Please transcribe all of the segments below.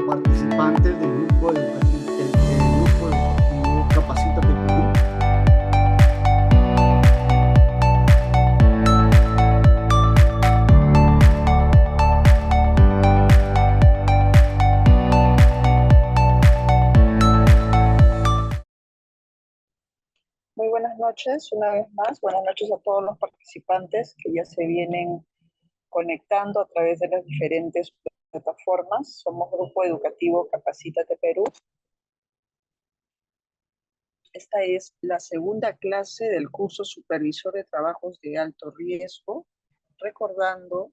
participantes del grupo educativo Capacítate Perú. Muy buenas noches, una vez más. Buenas noches a todos los participantes que ya se vienen conectando a través de las diferentes plataformas. Somos Grupo Educativo Capacítate Perú. Esta es la segunda clase del curso Supervisor de Trabajos de Alto Riesgo, recordando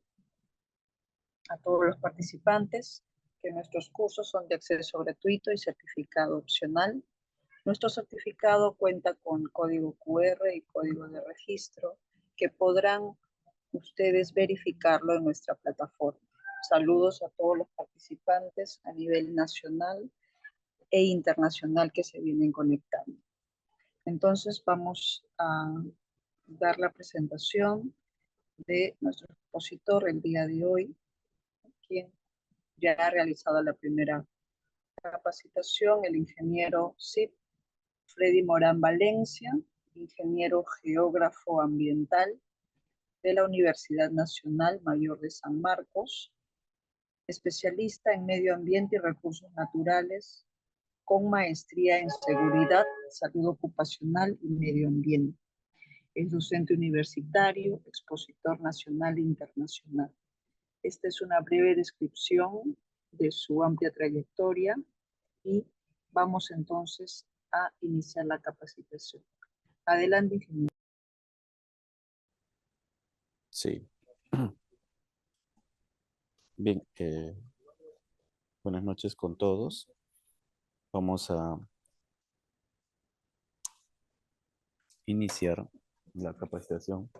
a todos los participantes que nuestros cursos son de acceso gratuito y certificado opcional. Nuestro certificado cuenta con código QR y código de registro que podrán ustedes verificarlo en nuestra plataforma. Saludos a todos los participantes a nivel nacional e internacional que se vienen conectando. Entonces vamos a dar la presentación de nuestro expositor el día de hoy, quien ya ha realizado la primera capacitación, el ingeniero CIP Freddy Morán Valencia, ingeniero geógrafo ambiental de la Universidad Nacional Mayor de San Marcos, especialista en medio ambiente y recursos naturales, con maestría en seguridad, salud ocupacional y medio ambiente. Es docente universitario, expositor nacional e internacional. Esta es una breve descripción de su amplia trayectoria y vamos entonces a iniciar la capacitación. Adelante, ingeniero. Sí. Bien, buenas noches con todos. Vamos a iniciar la capacitación.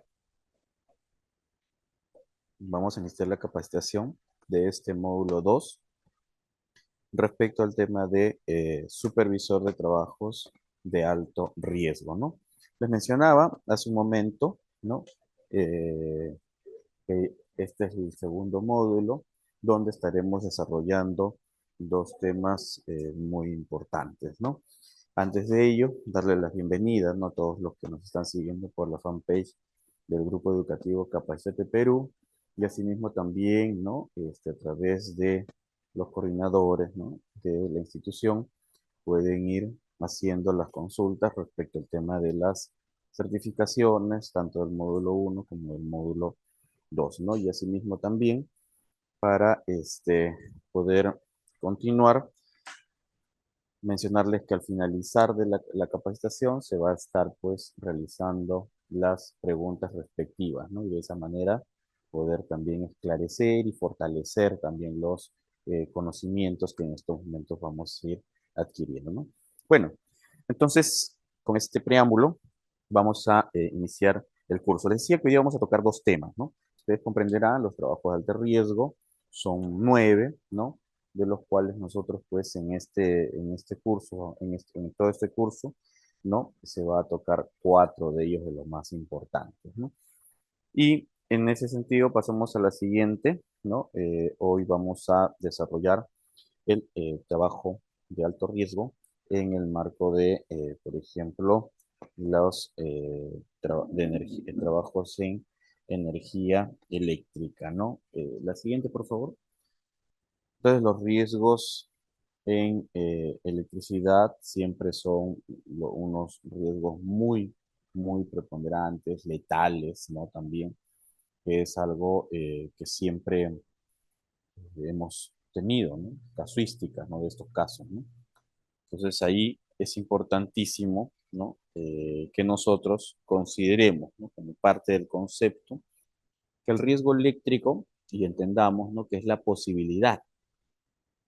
Vamos a iniciar la capacitación de este módulo 2 respecto al tema de supervisor de trabajos de alto riesgo, ¿no? Les mencionaba hace un momento, ¿no? Que este es el segundo módulo donde estaremos desarrollando dos temas muy importantes, ¿no? Antes de ello, darle las bienvenidas, ¿no? A todos los que nos están siguiendo por la fanpage del Grupo Educativo Capacítate Perú y asimismo también, ¿no? A través de los coordinadores, ¿no? De la institución pueden ir haciendo las consultas respecto al tema de las certificaciones, tanto del módulo 1 como del módulo 2, ¿no? Y asimismo también para poder continuar, mencionarles que al finalizar de la capacitación se va a estar pues realizando las preguntas respectivas, ¿no? Y de esa manera poder también esclarecer y fortalecer también los conocimientos que en estos momentos vamos a ir adquiriendo, ¿no? Bueno, entonces con este preámbulo vamos a iniciar el curso. Les decía que hoy vamos a tocar dos temas, ¿no? Ustedes comprenderán, los trabajos de alto riesgo son 9, ¿no? De los cuales nosotros pues en este curso, en todo este curso, ¿no? Se va a tocar 4 de ellos de los más importantes, ¿no? Y en ese sentido pasamos a la siguiente, ¿no? Hoy vamos a desarrollar el trabajo de alto riesgo en el marco de, por ejemplo, los trabajos en energía eléctrica, ¿no? La siguiente, por favor. Entonces, los riesgos en electricidad siempre son unos riesgos muy preponderantes, letales, ¿no? También, que es algo que siempre hemos tenido, ¿no? Casuísticas, ¿no? De estos casos, ¿no? Entonces, ahí es importantísimo, ¿no? Que nosotros consideremos, ¿no? Como parte del concepto, que el riesgo eléctrico, y entendamos, ¿no? Que es la posibilidad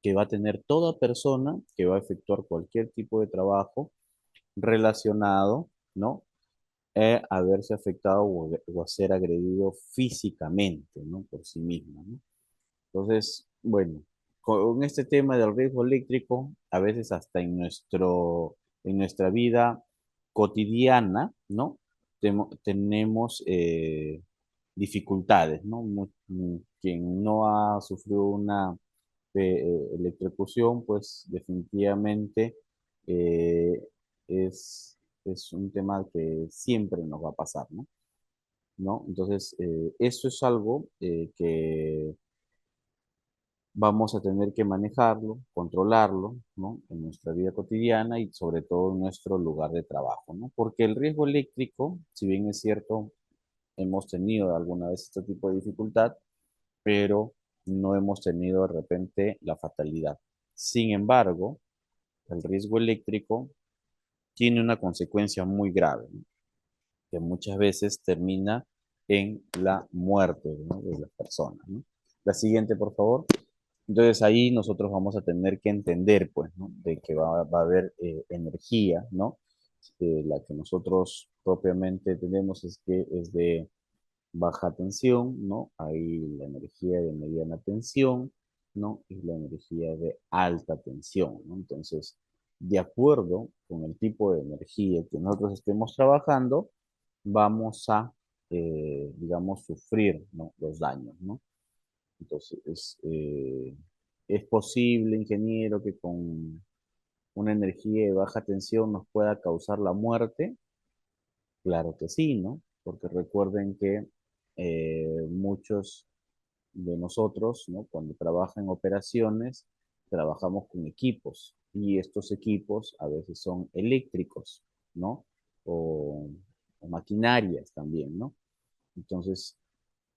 que va a tener toda persona que va a efectuar cualquier tipo de trabajo relacionado, ¿no? A verse afectado o a ser agredido físicamente, ¿no? Por sí mismo, ¿no? Entonces, bueno, con este tema del riesgo eléctrico, a veces hasta en nuestra vida cotidiana, ¿no? Tenemos dificultades, ¿no? Quien no ha sufrido una electrocución, pues definitivamente eh, es, es un tema que siempre nos va a pasar, ¿no? ¿No? Entonces, eso es algo que vamos a tener que manejarlo, controlarlo, ¿no? En nuestra vida cotidiana y sobre todo en nuestro lugar de trabajo, ¿no? Porque el riesgo eléctrico, si bien es cierto, hemos tenido alguna vez este tipo de dificultad, pero no hemos tenido de repente la fatalidad. Sin embargo, el riesgo eléctrico tiene una consecuencia muy grave, ¿no? Que muchas veces termina en la muerte, ¿no? De las personas, ¿no? La siguiente, por favor. Entonces ahí nosotros vamos a tener que entender, pues, ¿no? De que va a haber energía, ¿no? La que nosotros propiamente tenemos es que es de baja tensión, ¿no? Hay la energía de mediana tensión, ¿no? Y la energía de alta tensión, ¿no? Entonces, de acuerdo con el tipo de energía que nosotros estemos trabajando, vamos a, digamos, sufrir, ¿no? Los daños, ¿no? Entonces, ¿es posible, ingeniero, que con una energía de baja tensión nos pueda causar la muerte? Claro que sí, ¿no? Porque recuerden que muchos de nosotros, ¿no? Cuando trabajan en operaciones, trabajamos con equipos y estos equipos a veces son eléctricos, ¿no? O, o maquinarias también, ¿no? Entonces,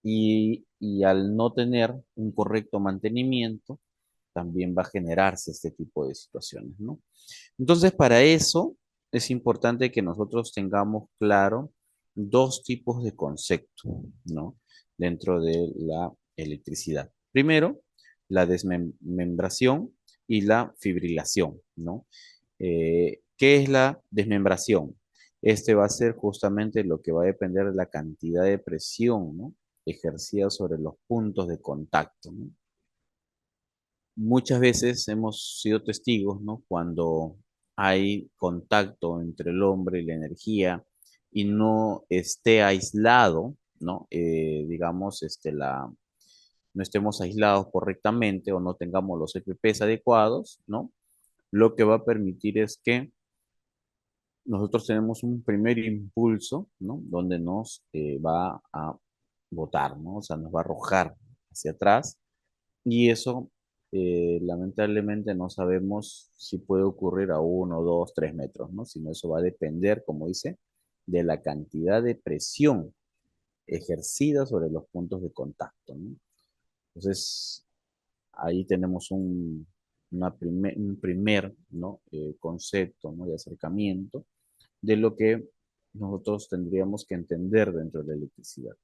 y al no tener un correcto mantenimiento, también va a generarse este tipo de situaciones, ¿no? Entonces, para eso es importante que nosotros tengamos claro dos tipos de concepto, ¿no? Dentro de la electricidad. Primero, la desmembración y la fibrilación, ¿no? ¿Qué es la desmembración? Este va a ser justamente lo que va a depender de la cantidad de presión, ¿no? Ejercida sobre los puntos de contacto, ¿no? Muchas veces hemos sido testigos, ¿no? Cuando hay contacto entre el hombre y la energía y no esté aislado, ¿no? Digamos, no estemos aislados correctamente o no tengamos los EPPs adecuados, ¿no? Lo que va a permitir es que nosotros tenemos un primer impulso, ¿no? Donde nos va a botar, ¿no? O sea, nos va a arrojar hacia atrás y eso, lamentablemente, no sabemos si puede ocurrir a 1, 2, 3 metros, ¿no? Sino eso va a depender, como dice, de la cantidad de presión ejercida sobre los puntos de contacto, ¿no? Entonces, ahí tenemos un primer, ¿no? Concepto, ¿no? De acercamiento de lo que nosotros tendríamos que entender dentro de la electricidad.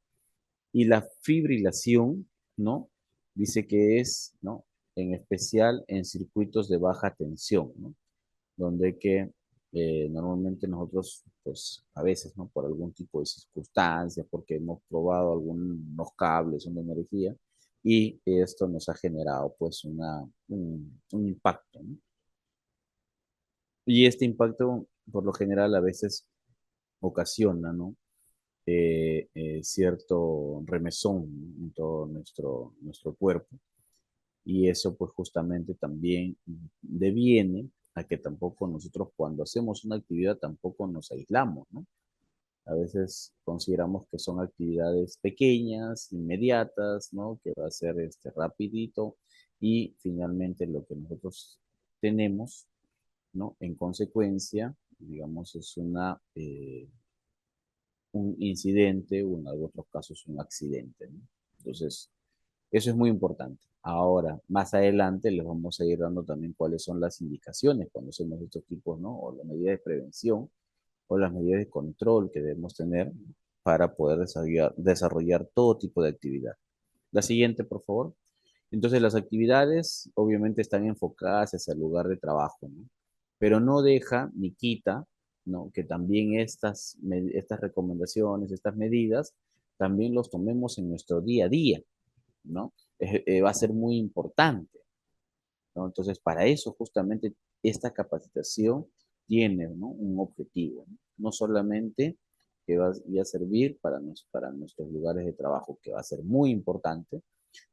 Y la fibrilación, ¿no? Dice que es, ¿no? En especial en circuitos de baja tensión, ¿no? Donde que normalmente nosotros, pues a veces, ¿no? Por algún tipo de circunstancias, porque hemos probado algunos cables, una energía, y esto nos ha generado, pues, un impacto, ¿no? Y este impacto, por lo general, a veces ocasiona, ¿no? Cierto remesón en todo nuestro cuerpo. Y eso pues justamente también deviene a que tampoco nosotros cuando hacemos una actividad tampoco nos aislamos, ¿no? A veces consideramos que son actividades pequeñas, inmediatas, ¿no? Que va a ser rapidito y finalmente lo que nosotros tenemos, ¿no? En consecuencia, digamos, es un incidente o en otros casos un accidente, ¿no? Entonces, eso es muy importante. Ahora, más adelante les vamos a ir dando también cuáles son las indicaciones cuando hacemos estos tipos, ¿no? O las medidas de prevención o las medidas de control que debemos tener para poder desarrollar todo tipo de actividad. La siguiente, por favor. Entonces, las actividades obviamente están enfocadas hacia el lugar de trabajo, ¿no? Pero no deja ni quita, ¿no? Que también estas recomendaciones, estas medidas, también los tomemos en nuestro día a día, ¿no? Va a ser muy importante, ¿no? Entonces, para eso justamente esta capacitación tiene, ¿no? Un objetivo, ¿no? No solamente que va a servir para nuestros lugares de trabajo, que va a ser muy importante,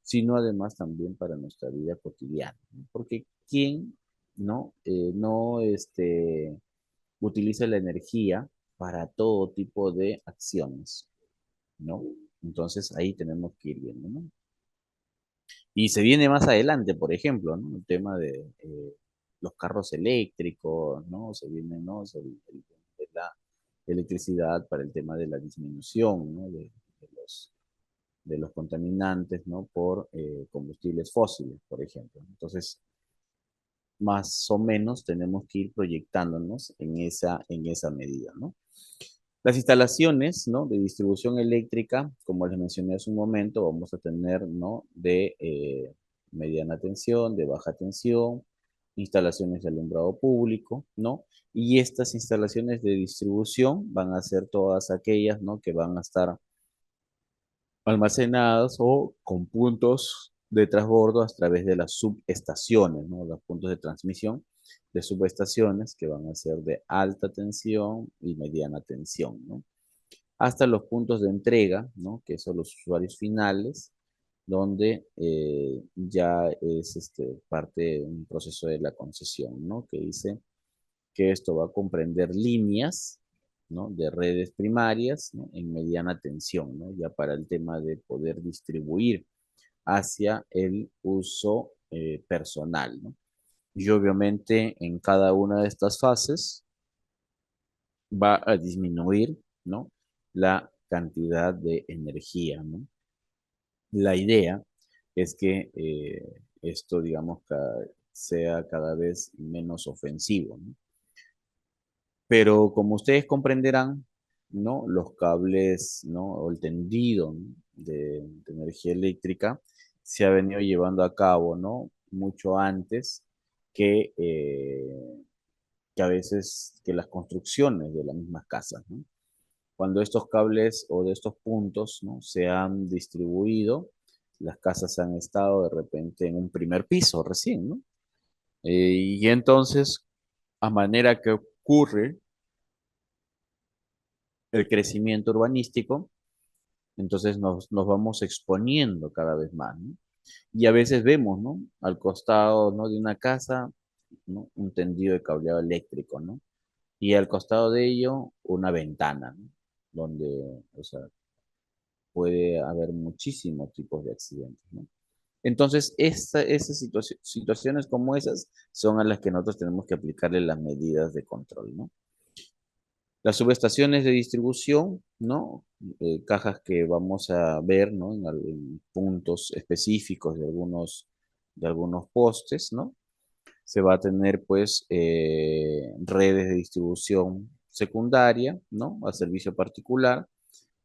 sino además también para nuestra vida cotidiana, ¿no? Porque ¿quién no utiliza la energía para todo tipo de acciones, ¿no? Entonces ahí tenemos que ir viendo, ¿no? Y se viene más adelante, por ejemplo, ¿no? El tema de los carros eléctricos, ¿no? Se viene, ¿no? De la electricidad para el tema de la disminución, ¿no? De los contaminantes, ¿no? Por combustibles fósiles, por ejemplo. Entonces, más o menos tenemos que ir proyectándonos en esa medida, ¿no? Las instalaciones, ¿no? De distribución eléctrica, como les mencioné hace un momento, vamos a tener, ¿no? De mediana tensión, de baja tensión, instalaciones de alumbrado público, ¿no? Y estas instalaciones de distribución van a ser todas aquellas, ¿no? Que van a estar almacenadas o con puntos de transbordo a través de las subestaciones, ¿no? Los puntos de transmisión de subestaciones que van a ser de alta tensión y mediana tensión, ¿no? Hasta los puntos de entrega, ¿no? Que son los usuarios finales, donde ya es parte de un proceso de la concesión, ¿no? Que dice que esto va a comprender líneas, ¿no? De redes primarias, ¿no? En mediana tensión, ¿no? Ya para el tema de poder distribuir hacia el uso personal, ¿no? Y obviamente en cada una de estas fases va a disminuir, ¿no? La cantidad de energía, ¿no? La idea es que esto, digamos, sea cada vez menos ofensivo, ¿no? Pero como ustedes comprenderán, ¿no? Los cables, ¿no? O el tendido, ¿no? de energía eléctrica se ha venido llevando a cabo, ¿no? Mucho antes que, que a veces que las construcciones de las mismas casas, ¿no? Cuando estos cables o de estos puntos, ¿no? Se han distribuido, las casas han estado de repente en un primer piso recién, ¿no? Y entonces, a manera que ocurre el crecimiento urbanístico, entonces nos vamos exponiendo cada vez más, ¿no? Y a veces vemos, ¿no? Al costado, ¿no? De una casa, ¿no? Un tendido de cableado eléctrico, ¿no? Y al costado de ello, una ventana, ¿no? Donde, o sea, puede haber muchísimos tipos de accidentes, ¿no? Entonces, esas situaciones como esas son a las que nosotros tenemos que aplicarle las medidas de control, ¿no? Las subestaciones de distribución, ¿no? Cajas que vamos a ver, ¿no? En puntos específicos de algunos postes, ¿no? Se va a tener, pues, redes de distribución secundaria, ¿no? A servicio particular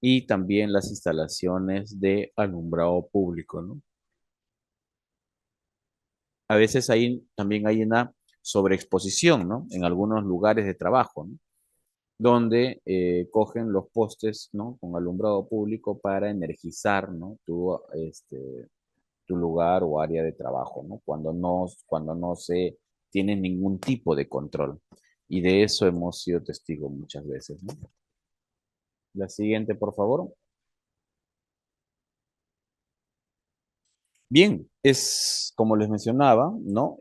y también las instalaciones de alumbrado público, ¿no? A veces también hay una sobreexposición, ¿no? En algunos lugares de trabajo, ¿no? Donde cogen los postes, ¿no? Con alumbrado público para energizar, ¿no? Tu lugar o área de trabajo, ¿no? Cuando no se tiene ningún tipo de control. Y de eso hemos sido testigos muchas veces, ¿no? La siguiente, por favor. Bien, es como les mencionaba, ¿no?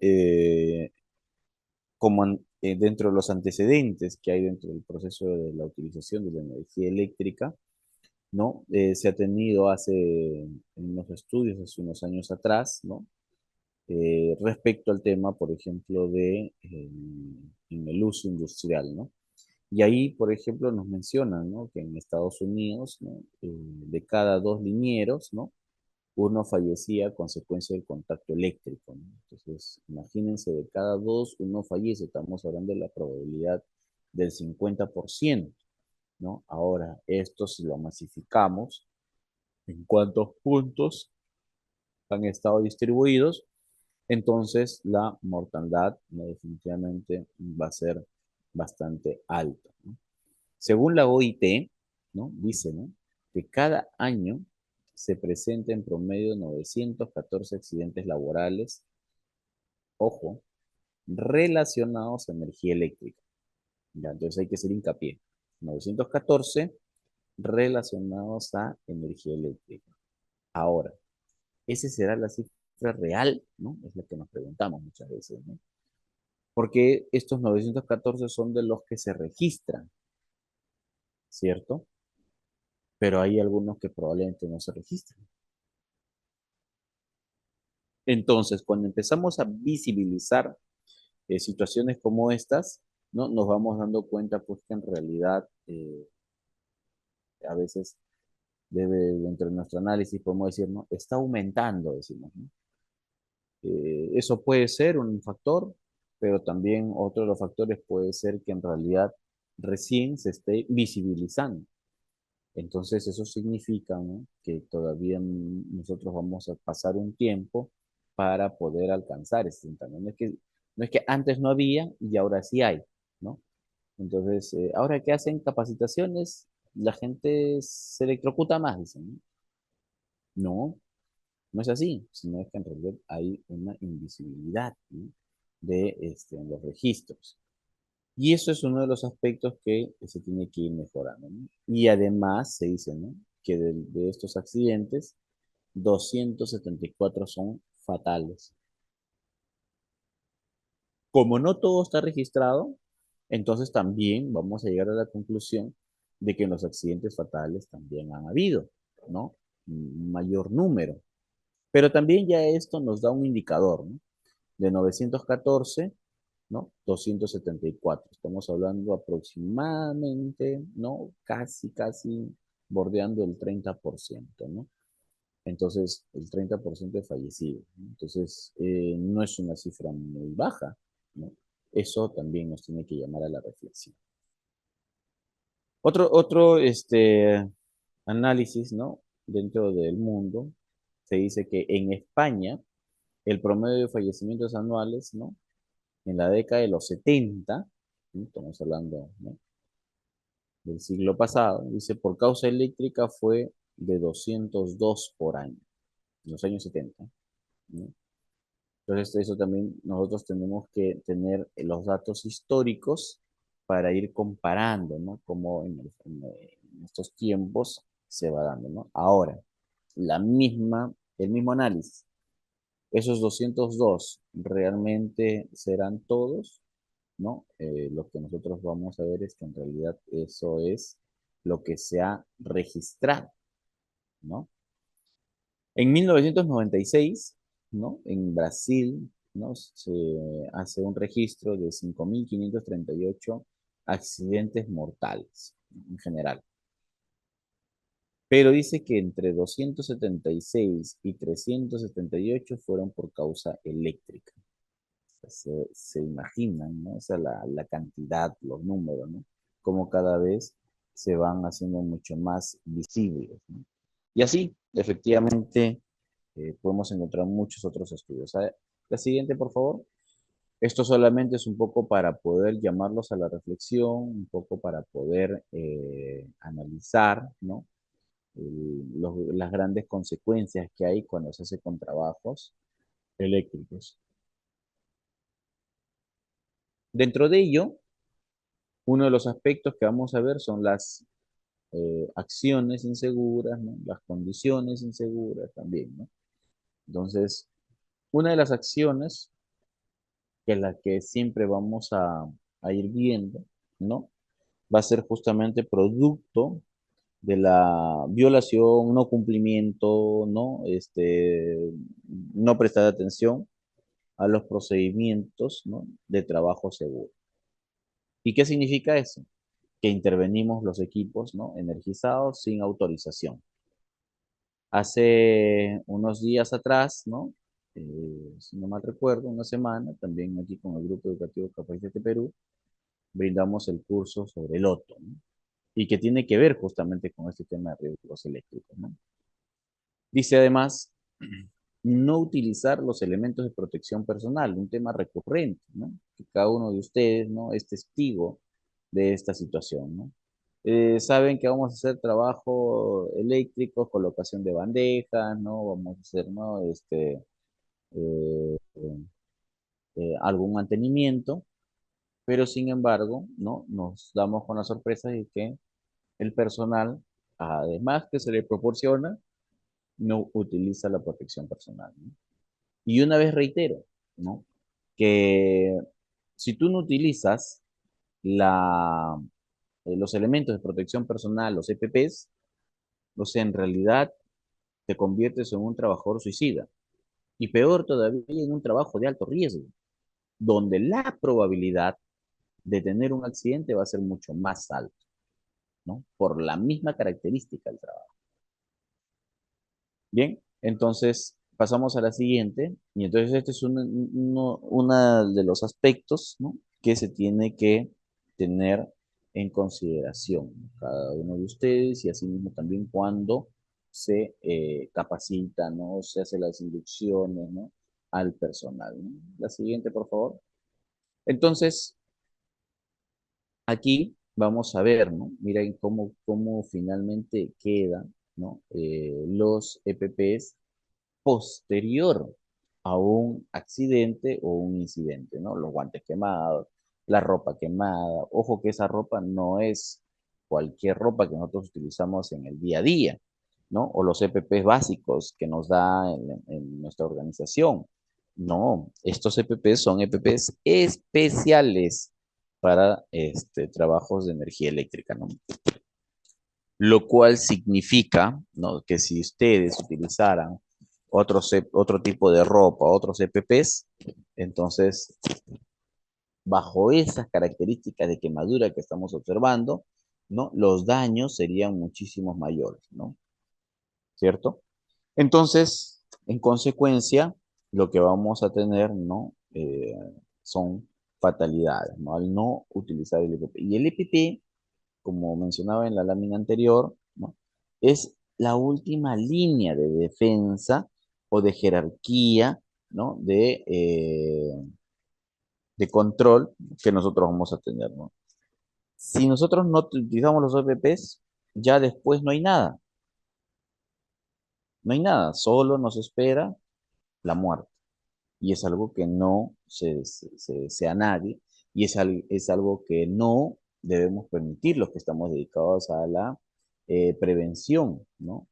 Dentro de los antecedentes que hay dentro del proceso de la utilización de la energía eléctrica, ¿no? Se ha tenido en unos estudios hace unos años atrás, ¿no? Respecto al tema, por ejemplo, en el uso industrial, ¿no? Y ahí, por ejemplo, nos mencionan, ¿no? Que en Estados Unidos, ¿no? De cada dos linieros, ¿no? Uno fallecía a consecuencia del contacto eléctrico, ¿no? Entonces, imagínense, de cada dos, uno fallece. Estamos hablando de la probabilidad del 50%, ¿no? Ahora, esto si lo masificamos, ¿en cuántos puntos han estado distribuidos? Entonces, la mortandad, ¿no? Definitivamente va a ser bastante alta, ¿no? Según la OIT, ¿no? Dice, ¿no? Que cada año se presenta en promedio 914 accidentes laborales, ojo, relacionados a energía eléctrica. Ya, entonces hay que hacer hincapié. 914 relacionados a energía eléctrica. Ahora, ¿esa será la cifra real? ¿No? Es lo que nos preguntamos muchas veces, ¿no? Porque estos 914 son de los que se registran, ¿cierto? Pero hay algunos que probablemente no se registran. Entonces, cuando empezamos a visibilizar situaciones como estas, ¿no? Nos vamos dando cuenta pues que en realidad a veces dentro de nuestro análisis podemos decir, ¿no? Está aumentando, decimos, ¿no? Eso puede ser un factor, pero también otro de los factores puede ser que en realidad recién se esté visibilizando. Entonces eso significa, ¿no? Que todavía nosotros vamos a pasar un tiempo para poder alcanzar ese instantáneo. No es que antes no había y ahora sí hay, ¿no? Entonces, ahora que hacen capacitaciones, la gente se electrocuta más, dicen, ¿no? No, no es así, sino es que en realidad hay una invisibilidad, ¿no? En los registros. Y eso es uno de los aspectos que se tiene que ir mejorando, ¿no? Y además se dice, ¿no? Que de estos accidentes, 274 son fatales. Como no todo está registrado, entonces también vamos a llegar a la conclusión de que en los accidentes fatales también han habido, ¿no? Un mayor número. Pero también ya esto nos da un indicador, ¿no? De 914, ¿no? 274. Estamos hablando aproximadamente, ¿no? Casi bordeando el 30%, ¿no? Entonces, el 30% de fallecidos, ¿no? Entonces, no es una cifra muy baja, ¿no? Eso también nos tiene que llamar a la reflexión. Otro análisis, ¿no? Dentro del mundo, se dice que en España, el promedio de fallecimientos anuales, ¿no? En la década de los 70, ¿no? Estamos hablando, ¿no? Del siglo pasado, dice, por causa eléctrica fue de 202 por año, en los años 70, ¿no? Entonces, eso también nosotros tenemos que tener los datos históricos para ir comparando, ¿no? Cómo en estos tiempos se va dando, ¿no? Ahora, el mismo análisis. Esos 202 realmente serán todos, ¿no? Lo que nosotros vamos a ver es que en realidad eso es lo que se ha registrado, ¿no? En 1996, ¿no? En Brasil, ¿no? Se hace un registro de 5.538 accidentes mortales en general. Pero dice que entre 276 y 378 fueron por causa eléctrica. Se imaginan, ¿no? O sea, la cantidad, los números, ¿no? Como cada vez se van haciendo mucho más visibles, ¿no? Y así, efectivamente, podemos encontrar muchos otros estudios. La siguiente, por favor. Esto solamente es un poco para poder llamarlos a la reflexión, un poco para poder analizar, ¿no? Las grandes consecuencias que hay cuando se hace con trabajos eléctricos. Dentro de ello, uno de los aspectos que vamos a ver son las acciones inseguras, ¿no? Las condiciones inseguras también, ¿no? Entonces, una de las acciones que es la que siempre vamos a ir viendo, ¿no? Va a ser justamente producto de la violación, no cumplimiento, ¿no? No prestar atención a los procedimientos, ¿no? De trabajo seguro. ¿Y qué significa eso? Que intervenimos los equipos, ¿no? Energizados sin autorización. Hace unos días atrás, ¿no? Si no mal recuerdo, una semana, también aquí con el Grupo Educativo Capacítate Perú, brindamos el curso sobre el OTO, ¿no? Y que tiene que ver justamente con este tema de riesgos eléctricos, ¿no? Dice además, no utilizar los elementos de protección personal, un tema recurrente, ¿no? Que cada uno de ustedes, ¿no? Es testigo de esta situación, ¿no? Saben que vamos a hacer trabajo eléctrico, colocación de bandejas, ¿no? Vamos a hacer, ¿no? Eh, algún mantenimiento, pero sin embargo, ¿no? Nos damos con la sorpresa de que el personal, además que se le proporciona, no utiliza la protección personal, ¿no? Y una vez reitero, ¿no? Que si tú no utilizas la, los elementos de protección personal, los EPPs, o sea, en realidad te conviertes en un trabajador suicida. Y peor todavía, en un trabajo de alto riesgo, donde la probabilidad de tener un accidente va a ser mucho más alta, ¿no? Por la misma característica del trabajo. Bien, entonces pasamos a la siguiente, y entonces este es uno de los aspectos, ¿no? Que se tiene que tener en consideración cada uno de ustedes y asimismo también cuando se capacita, ¿no? Se hace las inducciones, ¿no? Al personal, ¿no? La siguiente, por favor. Entonces, aquí vamos a ver, ¿no? Miren cómo finalmente quedan, ¿no? Los EPPs posterior a un accidente o un incidente, ¿no? Los guantes quemados, la ropa quemada. Ojo que esa ropa no es cualquier ropa que nosotros utilizamos en el día a día, ¿no? O los EPPs básicos que nos da en nuestra organización. No, estos EPPs son EPPs especiales para trabajos de energía eléctrica, ¿no? Lo cual significa, ¿no? Que si ustedes utilizaran otro tipo de ropa, otros EPPs, entonces, bajo esas características de quemadura que estamos observando, ¿no? Los daños serían muchísimos mayores, ¿no? ¿Cierto? Entonces, en consecuencia, lo que vamos a tener, ¿no? Son fatalidades, ¿no? Al no utilizar el EPP. Y el EPP, como mencionaba en la lámina anterior, ¿no? Es la última línea de defensa o de jerarquía, ¿no? De control que nosotros vamos a tener, ¿no? Si nosotros no utilizamos los EPPs, ya después no hay nada. No hay nada, solo nos espera la muerte. Y es algo que no se desea a nadie y es algo que no debemos permitir los que estamos dedicados a la prevención, ¿no?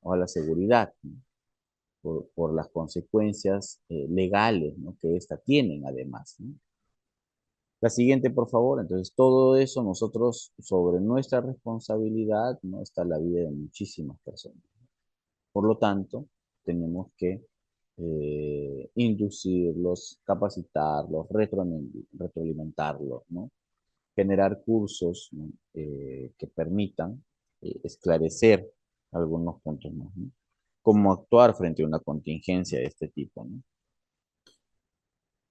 O a la seguridad, ¿no? Por las consecuencias legales, ¿no? Que ésta tienen además, ¿no? La siguiente, por favor. Entonces, todo eso nosotros, sobre nuestra responsabilidad, ¿no? Está la vida de muchísimas personas. Por lo tanto, tenemos que inducirlos, capacitarlos, retroalimentarlos, ¿no? Generar cursos, ¿no? Que permitan esclarecer algunos puntos más, ¿no? Cómo actuar frente a una contingencia de este tipo, ¿no?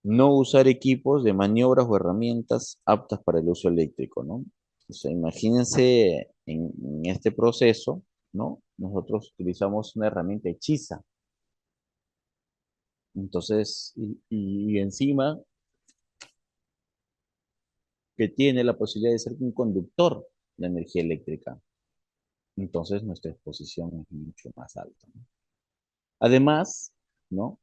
No usar equipos de maniobras o herramientas aptas para el uso eléctrico, ¿no? O sea, imagínense en este proceso, ¿no? Nosotros utilizamos una herramienta hechiza. Entonces, y encima que tiene la posibilidad de ser un conductor de energía eléctrica. Entonces, nuestra exposición es mucho más alta, ¿no? Además, ¿no?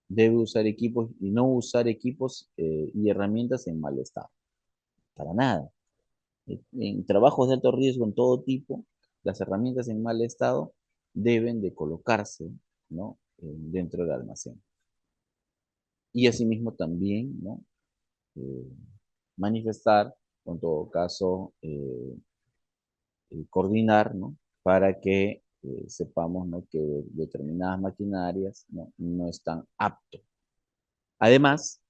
Debe usar equipos y no usar equipos y herramientas en mal estado. Para nada. En trabajos de alto riesgo en todo tipo, las herramientas en mal estado deben de colocarse, ¿no? Dentro del almacén. Y asimismo también, ¿no? Eh, manifestar, o en todo caso, coordinar, ¿no? Para que sepamos, ¿no? Que determinadas maquinarias, ¿no? No están aptos. Además,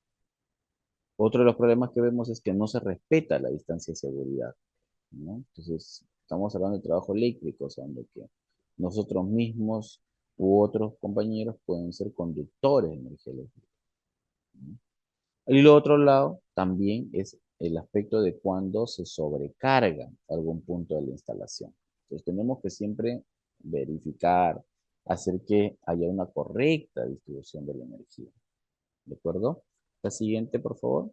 otro de los problemas que vemos es que no se respeta la distancia de seguridad, ¿no? Entonces, estamos hablando de trabajo eléctrico, o sea, donde que nosotros mismos u otros compañeros pueden ser conductores de energía eléctrica, ¿no? Y lo otro lado también es el aspecto de cuando se sobrecarga algún punto de la instalación. Entonces, tenemos que siempre verificar, hacer que haya una correcta distribución de la energía. ¿De acuerdo? La siguiente, por favor.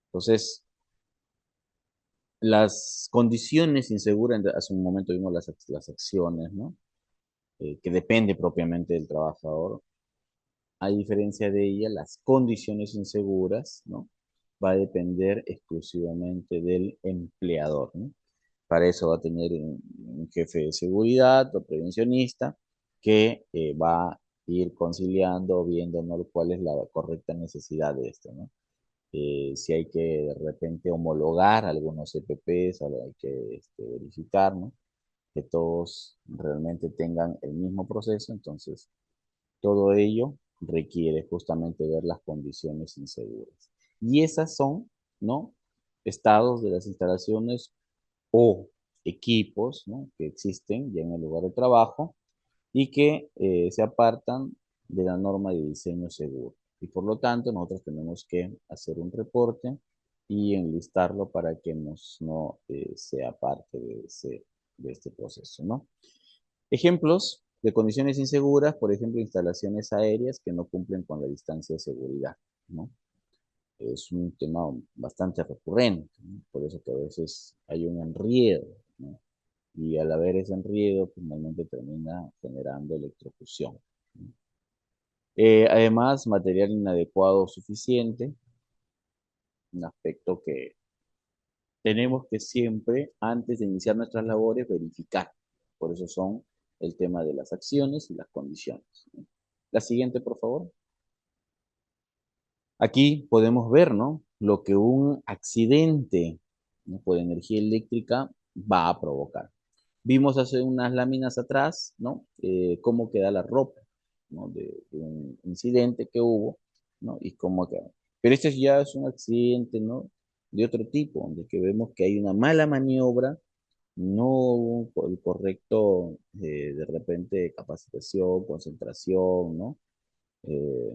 Entonces, las condiciones inseguras, hace un momento vimos las acciones, ¿no? Que depende propiamente del trabajador. A diferencia de ella, las condiciones inseguras, ¿no? Va a depender exclusivamente del empleador, ¿no? Para eso va a tener un jefe de seguridad o prevencionista que va a ir conciliando, viendo, ¿no?, cuál es la correcta necesidad de esto, ¿no? Si hay que de repente homologar algunos EPPs, hay que verificar, ¿no?, que todos realmente tengan el mismo proceso. Entonces todo ello requiere justamente ver las condiciones inseguras. Y esas son, ¿no?, estados de las instalaciones o equipos, ¿no?, que existen ya en el lugar de trabajo y que se apartan de la norma de diseño seguro. Y por lo tanto, nosotros tenemos que hacer un reporte y enlistarlo para que no sea parte de este proceso, ¿no? Ejemplos de condiciones inseguras, por ejemplo, instalaciones aéreas que no cumplen con la distancia de seguridad, ¿no? Es un tema bastante recurrente, ¿no? Por eso que a veces hay un enriedo, ¿no? Y al haber ese enriedo, finalmente termina generando electrocución, ¿no? Además, material inadecuado o suficiente, un aspecto que tenemos que siempre, antes de iniciar nuestras labores, verificar. Por eso son el tema de las acciones y las condiciones, ¿no? La siguiente, por favor. Aquí podemos ver, ¿no?, lo que un accidente, ¿no?, por energía eléctrica va a provocar. Vimos hace unas láminas atrás, ¿no?, cómo queda la ropa, ¿no?, de un incidente que hubo, ¿no?, y cómo queda. Pero este ya es un accidente, ¿no?, de otro tipo, donde que vemos que hay una mala maniobra, no hubo el correcto, de repente, capacitación, concentración, ¿no? Eh,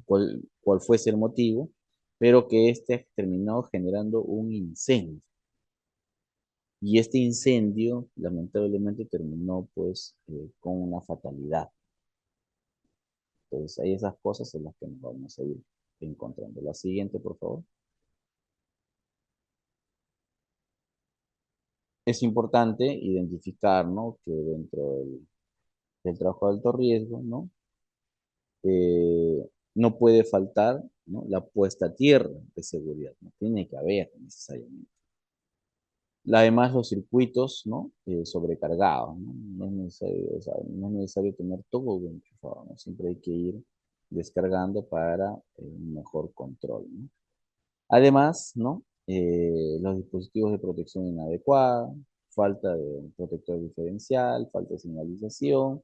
cuál fuese el motivo, pero que este ha terminado generando un incendio. Y este incendio, lamentablemente, terminó pues con una fatalidad. Entonces, hay esas cosas en las que nos vamos a ir encontrando. La siguiente, por favor. Es importante identificar, ¿no?, que dentro del trabajo de alto riesgo, ¿no?, no puede faltar, ¿no?, la puesta a tierra de seguridad, no tiene que haber necesariamente. Además, los circuitos, ¿no?, sobrecargados, ¿no? No es necesario, o sea, no es necesario tener todo enchufado, ¿no? Siempre hay que ir descargando para un mejor control, ¿no? Además, ¿no?, los dispositivos de protección inadecuada, falta de un protector diferencial, falta de señalización,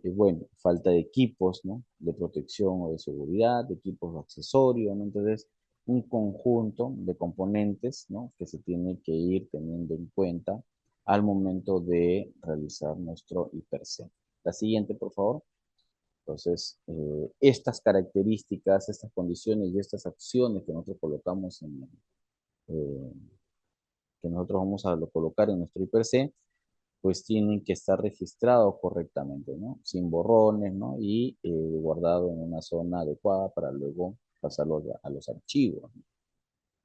bueno, falta de equipos, ¿no?, de protección o de seguridad, de equipos de accesorio, ¿no? Entonces, un conjunto de componentes, ¿no?, que se tiene que ir teniendo en cuenta al momento de realizar nuestro hipercen. La siguiente, por favor. Entonces, estas características, estas condiciones y estas acciones que nosotros colocamos eh, que nosotros vamos a colocar en nuestro hipercen, pues tienen que estar registrados correctamente, ¿no?, sin borrones, ¿no?, y guardado en una zona adecuada para luego pasarlo a los archivos, ¿no?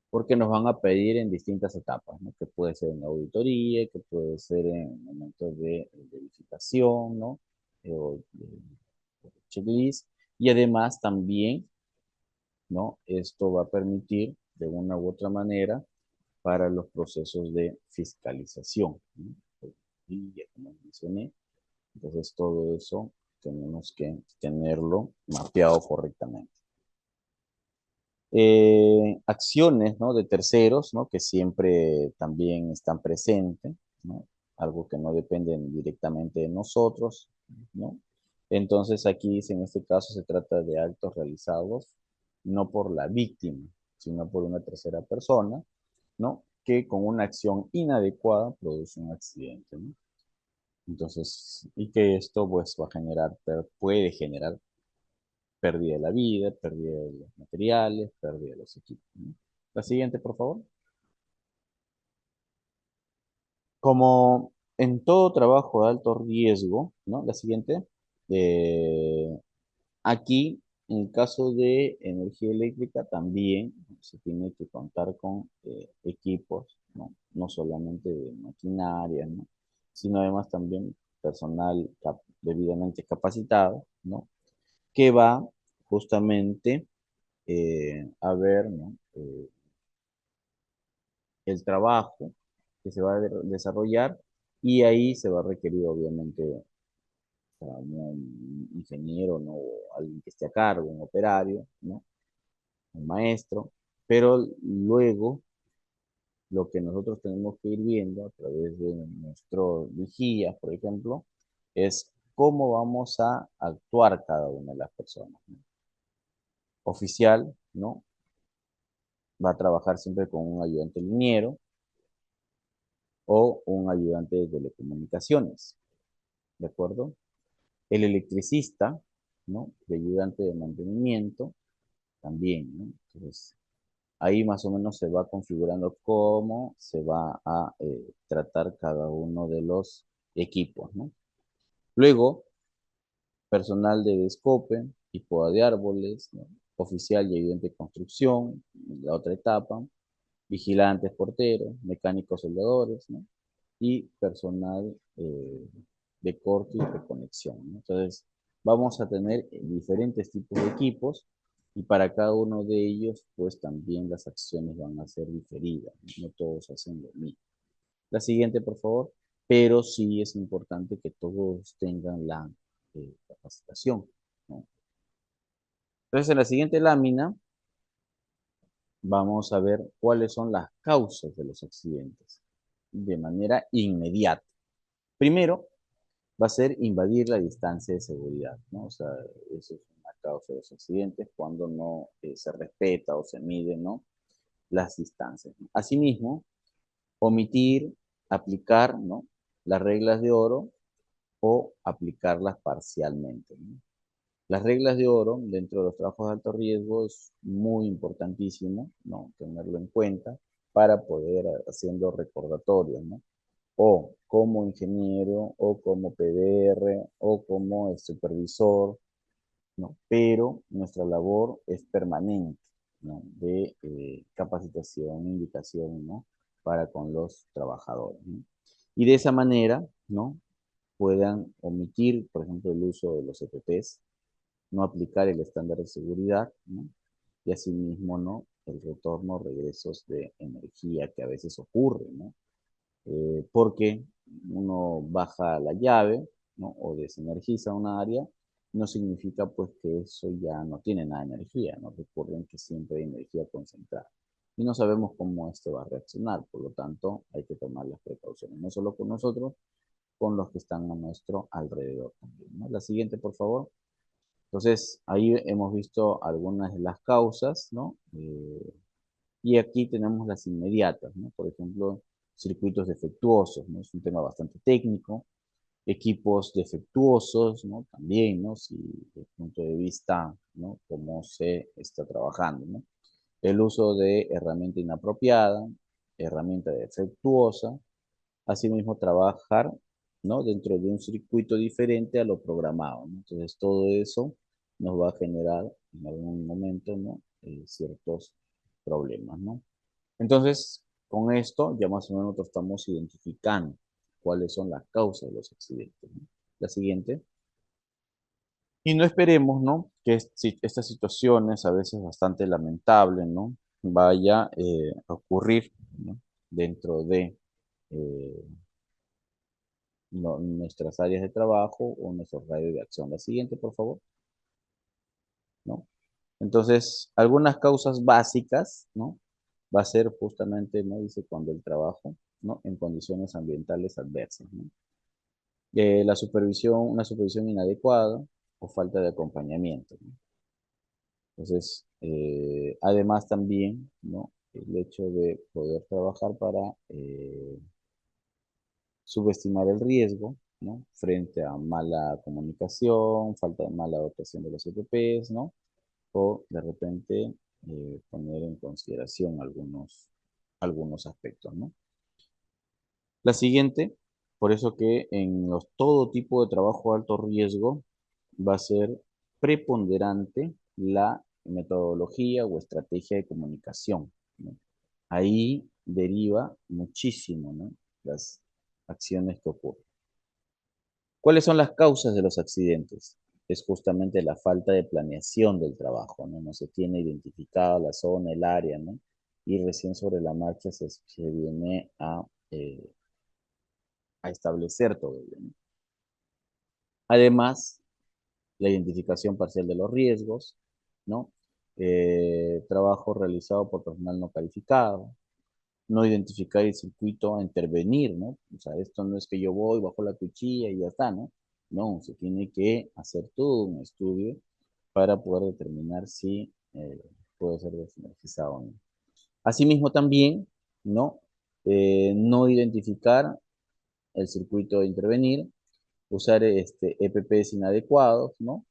Porque nos van a pedir en distintas etapas, ¿no?, que puede ser en auditoría, que puede ser en momentos de verificación, ¿no?, o de checklist, y además también, ¿no?, esto va a permitir de una u otra manera para los procesos de fiscalización, ¿no? Y ya como mencioné, entonces todo eso tenemos que tenerlo mapeado correctamente. Acciones, ¿no?, de terceros, ¿no?, que siempre también están presentes, ¿no?, algo que no depende directamente de nosotros, ¿no? Entonces aquí, en este caso, se trata de actos realizados no por la víctima, sino por una tercera persona, ¿no?, que con una acción inadecuada produce un accidente, ¿no? Entonces, y que esto pues va a generar, puede generar pérdida de la vida, pérdida de los materiales, pérdida de los equipos, ¿no? La siguiente, por favor. Como en todo trabajo de alto riesgo, ¿no? La siguiente. eh, Aquí, en el caso de energía eléctrica, también se tiene que contar con equipos, ¿no? No solamente de maquinaria, ¿no?, sino además también personal debidamente capacitado, ¿no?, que va justamente a ver, ¿no?, el trabajo que se va a desarrollar, y ahí se va a requerir obviamente o sea, un ingeniero, ¿no? O alguien que esté a cargo, un operario, ¿no? Un maestro, pero luego lo que nosotros tenemos que ir viendo a través de nuestro vigía, por ejemplo, es cómo vamos a actuar cada una de las personas, ¿no? Oficial, ¿no? Va a trabajar siempre con un ayudante liniero o un ayudante de telecomunicaciones, ¿de acuerdo? El electricista, ¿no? De ayudante de mantenimiento, también, ¿no? Entonces, ahí más o menos se va configurando cómo se va a tratar cada uno de los equipos, ¿no? Luego, personal de descope y poda de árboles, ¿no? Oficial y ayudante de construcción, la otra etapa, vigilantes, porteros, mecánicos, soldadores, ¿no? Y personal de corte y reconexión, ¿no? Entonces, vamos a tener diferentes tipos de equipos y para cada uno de ellos, pues también las acciones van a ser diferidas, no todos hacen lo mismo. La siguiente, por favor, pero sí es importante que todos tengan la capacitación, ¿no? Entonces, en la siguiente lámina vamos a ver cuáles son las causas de los accidentes de manera inmediata. Primero, va a ser invadir la distancia de seguridad, ¿no? O sea, eso es una causa de los accidentes cuando no se respeta o se mide, ¿no? Las distancias, ¿no? Asimismo, omitir, aplicar, ¿no? Las reglas de oro o aplicarlas parcialmente, ¿no? Las reglas de oro dentro de los trabajos de alto riesgo es muy importantísimo, ¿no? Tenerlo en cuenta para poder haciendo recordatorios, ¿no? O como ingeniero, o como PDR, o como supervisor, ¿no? Pero nuestra labor es permanente, ¿no? De capacitación, indicación, ¿no? Para con los trabajadores, ¿no? Y de esa manera, ¿no? Puedan omitir, por ejemplo, el uso de los EPPs, no aplicar el estándar de seguridad, ¿no? Y asimismo, ¿no? El retorno, regresos de energía que a veces ocurre, ¿no? Porque uno baja la llave, ¿no? O desenergiza una área, no significa pues que eso ya no tiene nada de energía, ¿no? Recuerden que siempre hay energía concentrada. Y no sabemos cómo este va a reaccionar, por lo tanto hay que tomar las precauciones, no solo con nosotros, con los que están a nuestro alrededor también, ¿no? La siguiente, por favor. Entonces, ahí hemos visto algunas de las causas, ¿no? Y aquí tenemos las inmediatas, ¿no? Por ejemplo, circuitos defectuosos, ¿no? Es un tema bastante técnico. Equipos defectuosos, ¿no? También, ¿no? Si desde el punto de vista, ¿no? Cómo se está trabajando, ¿no? El uso de herramienta inapropiada, herramienta defectuosa, asimismo trabajar, ¿no? Dentro de un circuito diferente a lo programado, ¿no? Entonces todo eso nos va a generar en algún momento, ¿no? Ciertos problemas, ¿no? Entonces, con esto ya más o menos nosotros estamos identificando cuáles son las causas de los accidentes, ¿no? La siguiente. Y no esperemos, ¿no? Que estas situaciones a veces bastante lamentables, ¿no? Vaya a ocurrir, ¿no? Dentro de eh, nuestras áreas de trabajo o nuestros radios de acción. La siguiente, por favor, ¿no? Entonces, algunas causas básicas, ¿no? Va a ser justamente, ¿no? Dice, cuando el trabajo, ¿no? En condiciones ambientales adversas, ¿no? La supervisión, una supervisión inadecuada o falta de acompañamiento, ¿no? Entonces, además también, ¿no? El hecho de poder trabajar para subestimar el riesgo, ¿no? Frente a mala comunicación, falta de mala dotación de los EPPs, ¿no? O de repente poner en consideración algunos aspectos, ¿no? La siguiente, por eso que en todo tipo de trabajo de alto riesgo va a ser preponderante la metodología o estrategia de comunicación, ¿no? Ahí deriva muchísimo, ¿no? Las acciones que ocurren. ¿Cuáles son las causas de los accidentes? Es justamente la falta de planeación del trabajo, ¿no? No se tiene identificada la zona, el área, ¿no? Y recién sobre la marcha se viene a establecer todo ello, ¿no? Además, la identificación parcial de los riesgos, ¿no? Trabajo realizado por personal no calificado, no identificar el circuito a intervenir, ¿no? O sea, esto no es que yo voy bajo la cuchilla y ya está, ¿no? No, se tiene que hacer todo un estudio para poder determinar si puede ser desenergizado o no. Asimismo también, ¿no? No identificar el circuito de intervenir, usar EPPs inadecuados, ¿no?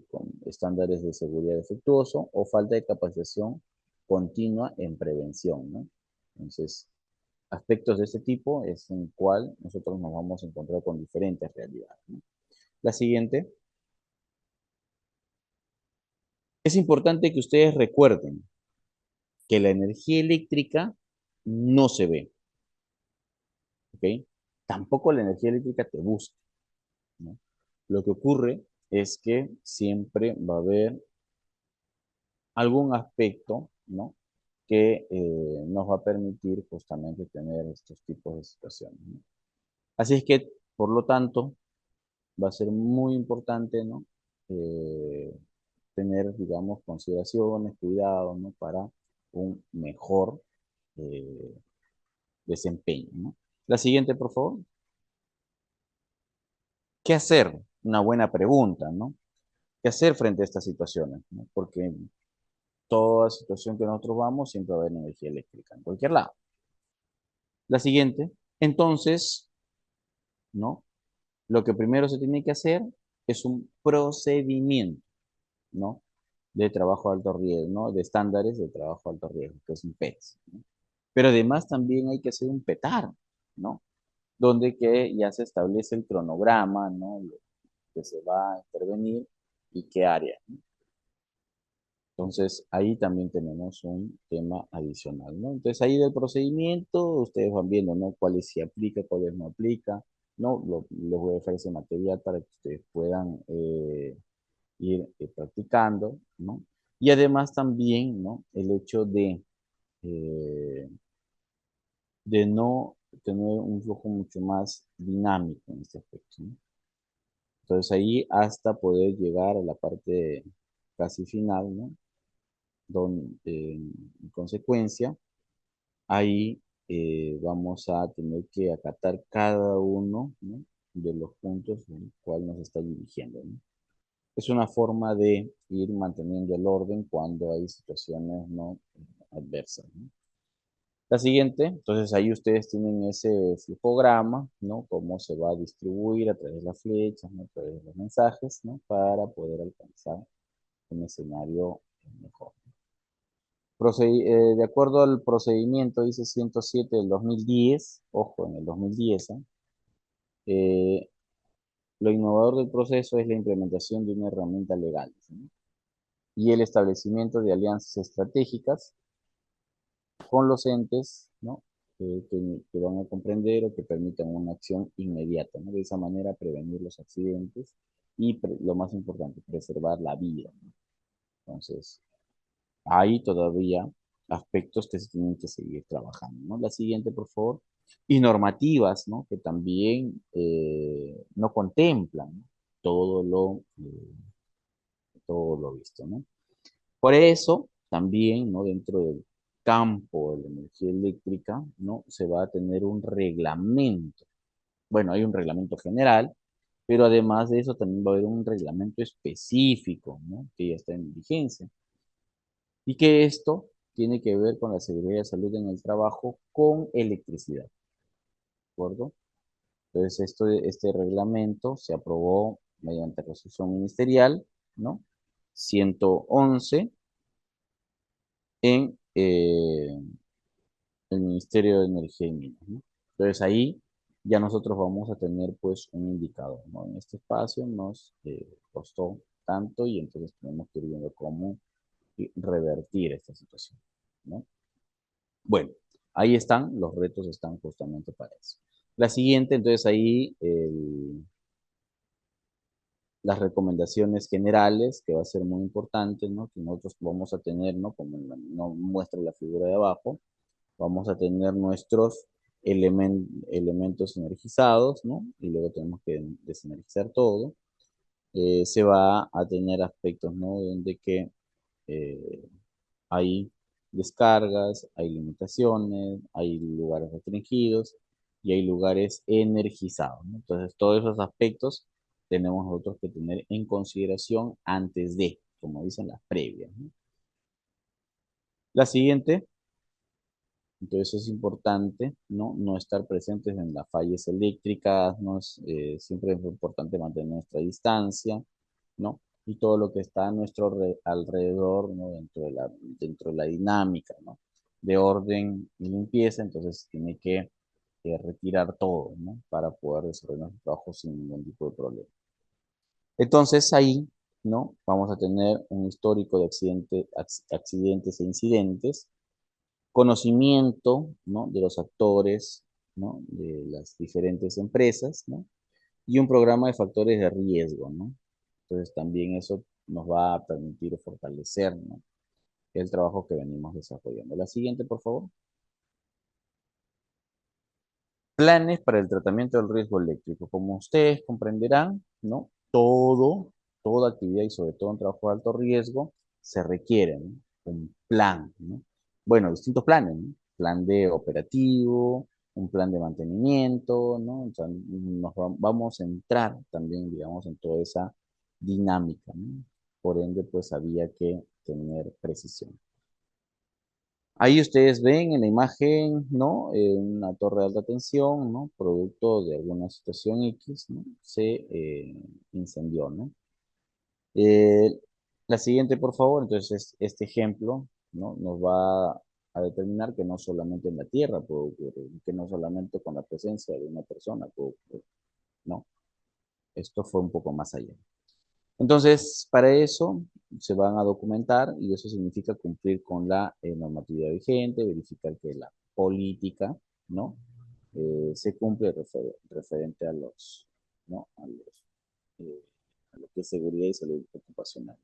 Con estándares de seguridad defectuoso o falta de capacitación continua en prevención, ¿no? Entonces, aspectos de este tipo es en cual nosotros nos vamos a encontrar con diferentes realidades, ¿no? La siguiente. Es importante que ustedes recuerden que la energía eléctrica no se ve, ¿ok? Tampoco la energía eléctrica te busca, ¿no? Lo que ocurre es que siempre va a haber algún aspecto, ¿no? Que nos va a permitir justamente tener estos tipos de situaciones, ¿no? Así es que, por lo tanto, va a ser muy importante, ¿no? Tener, digamos, consideraciones, cuidados, ¿no? Para un mejor eh, desempeño, ¿no? La siguiente, por favor. ¿Qué hacer? Una buena pregunta, ¿no? ¿Qué hacer frente a estas situaciones? ¿No? Porque toda situación que nosotros vamos siempre va a haber energía eléctrica en cualquier lado. La siguiente, entonces, ¿no? Lo que primero se tiene que hacer es un procedimiento, ¿no? De trabajo de alto riesgo, ¿no? De estándares de trabajo de alto riesgo, que es un PETS, ¿no? Pero además también hay que hacer un PETAR, ¿no? Donde que ya se establece el cronograma, ¿no? Lo que se va a intervenir y qué área, ¿no? Entonces, ahí también tenemos un tema adicional, ¿no? Entonces, ahí del procedimiento, ustedes van viendo, ¿no? Cuáles se aplica, cuáles no aplica, ¿no? Les voy a dejar ese material para que ustedes puedan ir practicando, ¿no? Y además también, ¿no? El hecho eh, de no tener un flujo mucho más dinámico en este aspecto, ¿no? Entonces, ahí hasta poder llegar a la parte casi final, ¿no? Donde, en consecuencia, ahí vamos a tener que acatar cada uno, ¿no? De los puntos en el cual nos está dirigiendo, ¿no? Es una forma de ir manteniendo el orden cuando hay situaciones no adversas, ¿no? La siguiente, entonces ahí ustedes tienen ese flujograma, ¿no? Cómo se va a distribuir a través de las flechas, ¿no? A través de los mensajes, ¿no? Para poder alcanzar un escenario mejor. De acuerdo al procedimiento, dice 107 del 2010, ojo, en el 2010, eh, lo innovador del proceso es la implementación de una herramienta legal, ¿no? Y el establecimiento de alianzas estratégicas con los entes, ¿no? Que van a comprender o que permitan una acción inmediata, ¿no? De esa manera prevenir los accidentes y lo más importante, preservar la vida, ¿no? Entonces, hay todavía aspectos que se tienen que seguir trabajando, ¿no? La siguiente, por favor. Y normativas, ¿no? Que también no contemplan, ¿no? Todo lo visto, ¿no? Por eso, también, ¿no? Dentro del campo de la energía eléctrica, ¿no? Se va a tener un reglamento. Bueno, hay un reglamento general, pero además de eso también va a haber un reglamento específico, ¿no? Que ya está en vigencia. Y que esto tiene que ver con la seguridad de salud en el trabajo con electricidad, ¿de acuerdo? Entonces, este reglamento se aprobó mediante resolución ministerial, ¿no? 111 en el Ministerio de Energía y Minas, ¿no? Entonces, ahí ya nosotros vamos a tener pues un indicador, ¿no? En este espacio nos costó tanto y entonces tenemos que ir viendo cómo revertir esta situación, ¿no? Bueno, ahí están, los retos están justamente para eso. La siguiente, entonces ahí las recomendaciones generales, que va a ser muy importante, ¿no? Que nosotros vamos a tener, ¿no? Como no muestra la figura de abajo, vamos a tener nuestros elementos energizados, ¿no? Y luego tenemos que desenergizar todo. Se va a tener aspectos, ¿no? Donde que eh, hay descargas, hay limitaciones, hay lugares restringidos y hay lugares energizados, ¿no? Entonces, todos esos aspectos tenemos nosotros que tener en consideración antes de, como dicen las previas, ¿no? La siguiente, entonces es importante, ¿no? No estar presentes en las fallas eléctricas, ¿no? Siempre es importante mantener nuestra distancia, ¿no? Y todo lo que está a nuestro alrededor, ¿no? Dentro de la dinámica, ¿no? De orden y limpieza, entonces tiene que retirar todo, ¿no? Para poder desarrollar nuestro trabajo sin ningún tipo de problema. Entonces ahí, ¿no? Vamos a tener un histórico de accidentes e incidentes, conocimiento, ¿no? De los actores, ¿no? De las diferentes empresas, ¿no? Y un programa de factores de riesgo, ¿no? Entonces también eso nos va a permitir fortalecer, ¿no? El trabajo que venimos desarrollando. La siguiente, por favor. Planes para el tratamiento del riesgo eléctrico. Como ustedes comprenderán, ¿no? Toda actividad y sobre todo un trabajo de alto riesgo se requiere, ¿no? Un plan, ¿no? Bueno, distintos planes, ¿no? Plan de operativo, un plan de mantenimiento, ¿no? O sea, vamos a entrar también, digamos, en toda esa dinámica, ¿no? Por ende, pues había que tener precisión. Ahí ustedes ven en la imagen, ¿no? Una torre de alta tensión, ¿no? Producto de alguna situación X, ¿no? Se incendió, ¿no? Eh, la siguiente, por favor. Entonces, este ejemplo, ¿no? Nos va a determinar que no solamente en la Tierra puede ocurrir, que no solamente con la presencia de una persona puede ocurrir, ¿no? Esto fue un poco más allá. Entonces, para eso se van a documentar y eso significa cumplir con la normatividad vigente, verificar que la política, ¿no? Se cumple referente a los, ¿no? Eh, a lo que es seguridad y salud ocupacional.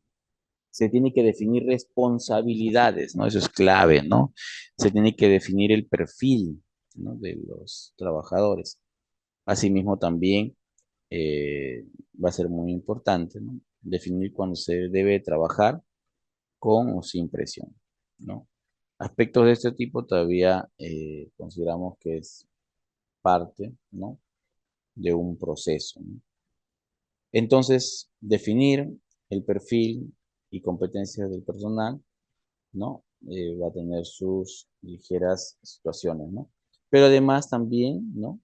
Se tiene que definir responsabilidades, ¿no? Eso es clave, ¿no? Se tiene que definir el perfil, ¿no? De los trabajadores. Asimismo, también va a ser muy importante, ¿no? Definir cuándo se debe trabajar con o sin presión, ¿no? Aspectos de este tipo todavía consideramos que es parte, ¿no? De un proceso, ¿no? Entonces, definir el perfil y competencias del personal, ¿no? Va a tener sus ligeras situaciones, ¿no? Pero además también, ¿no?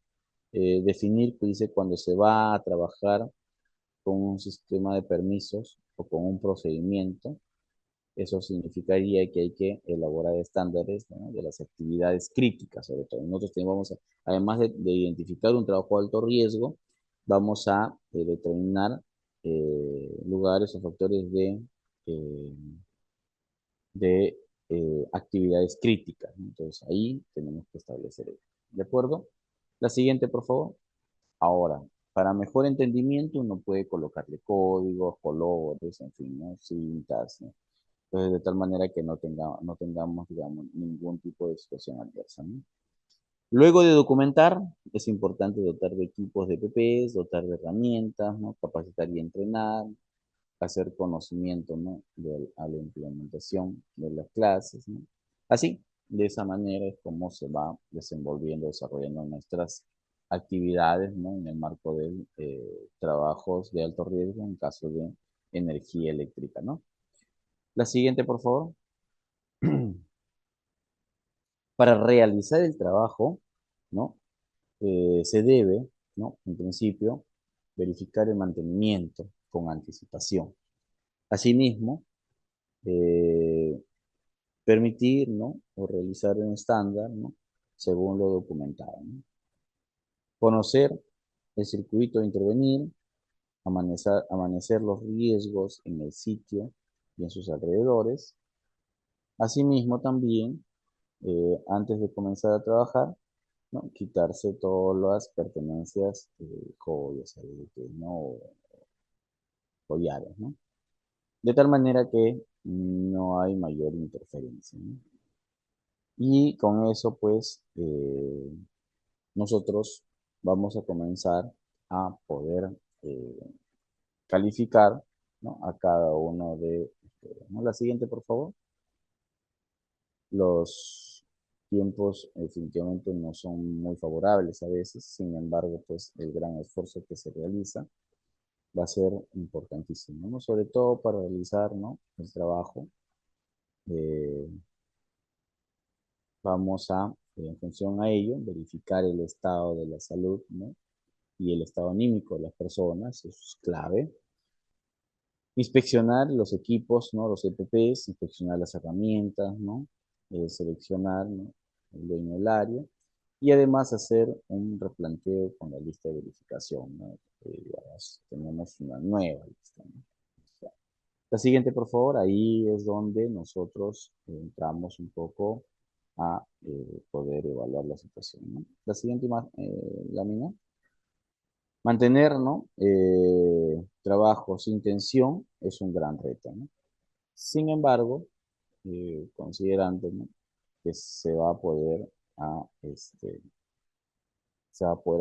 Definir, pues, dice, cuando se va a trabajar con un sistema de permisos o con un procedimiento, eso significaría que hay que elaborar estándares, ¿no? De las actividades críticas, sobre todo. Nosotros tenemos, además de identificar un trabajo de alto riesgo, vamos a determinar lugares o factores eh, de actividades críticas, ¿no? Entonces ahí tenemos que establecer eso. ¿De acuerdo? La siguiente, por favor. Ahora, para mejor entendimiento, uno puede colocarle códigos, colores, en fin, ¿no? Cintas, ¿no? Entonces, de tal manera que no tengamos, digamos, ningún tipo de situación adversa, ¿no? Luego de documentar, es importante dotar de equipos de PPs, dotar de herramientas, ¿no? Capacitar y entrenar, hacer conocimiento, ¿no? A la implementación de las clases, ¿no? Así, de esa manera es como se va desenvolviendo, desarrollando nuestras actividades, ¿no? En el marco de trabajos de alto riesgo en caso de energía eléctrica, ¿no? La siguiente, por favor. Para realizar el trabajo, ¿no? Se debe, ¿no? En principio, verificar el mantenimiento con anticipación. Asimismo, eh, permitir, ¿no? O realizar un estándar, ¿no? Según lo documentado, ¿no? Conocer el circuito de intervenir, amanecer los riesgos en el sitio y en sus alrededores. Asimismo, también, antes de comenzar a trabajar, ¿no? Quitarse todas las pertenencias, joyas, ¿no? Collares, ¿no? De tal manera que no hay mayor interferencia, ¿no? Y con eso, pues, nosotros vamos a comenzar a poder calificar, ¿no?, a cada uno de ustedes, ¿no? La siguiente, por favor. Los tiempos definitivamente no son muy favorables a veces, sin embargo, pues el gran esfuerzo que se realiza va a ser importantísimo, ¿no? Sobre todo para realizar, ¿no?, el trabajo. Vamos a, en función a ello, verificar el estado de la salud, ¿no?, y el estado anímico de las personas, eso es clave. Inspeccionar los equipos, ¿no?, los EPPs, inspeccionar las herramientas, ¿no?, seleccionar, ¿no?, el dueño del área, y además hacer un replanteo con la lista de verificación, ¿no? Digamos, tenemos una nueva lista, ¿no? La siguiente, por favor, ahí es donde nosotros entramos un poco a poder evaluar la situación, ¿no? La siguiente lámina. Mantener, ¿no?, trabajo sin tensión es un gran reto, ¿no? Sin embargo, considerando, ¿no?, que se va a poder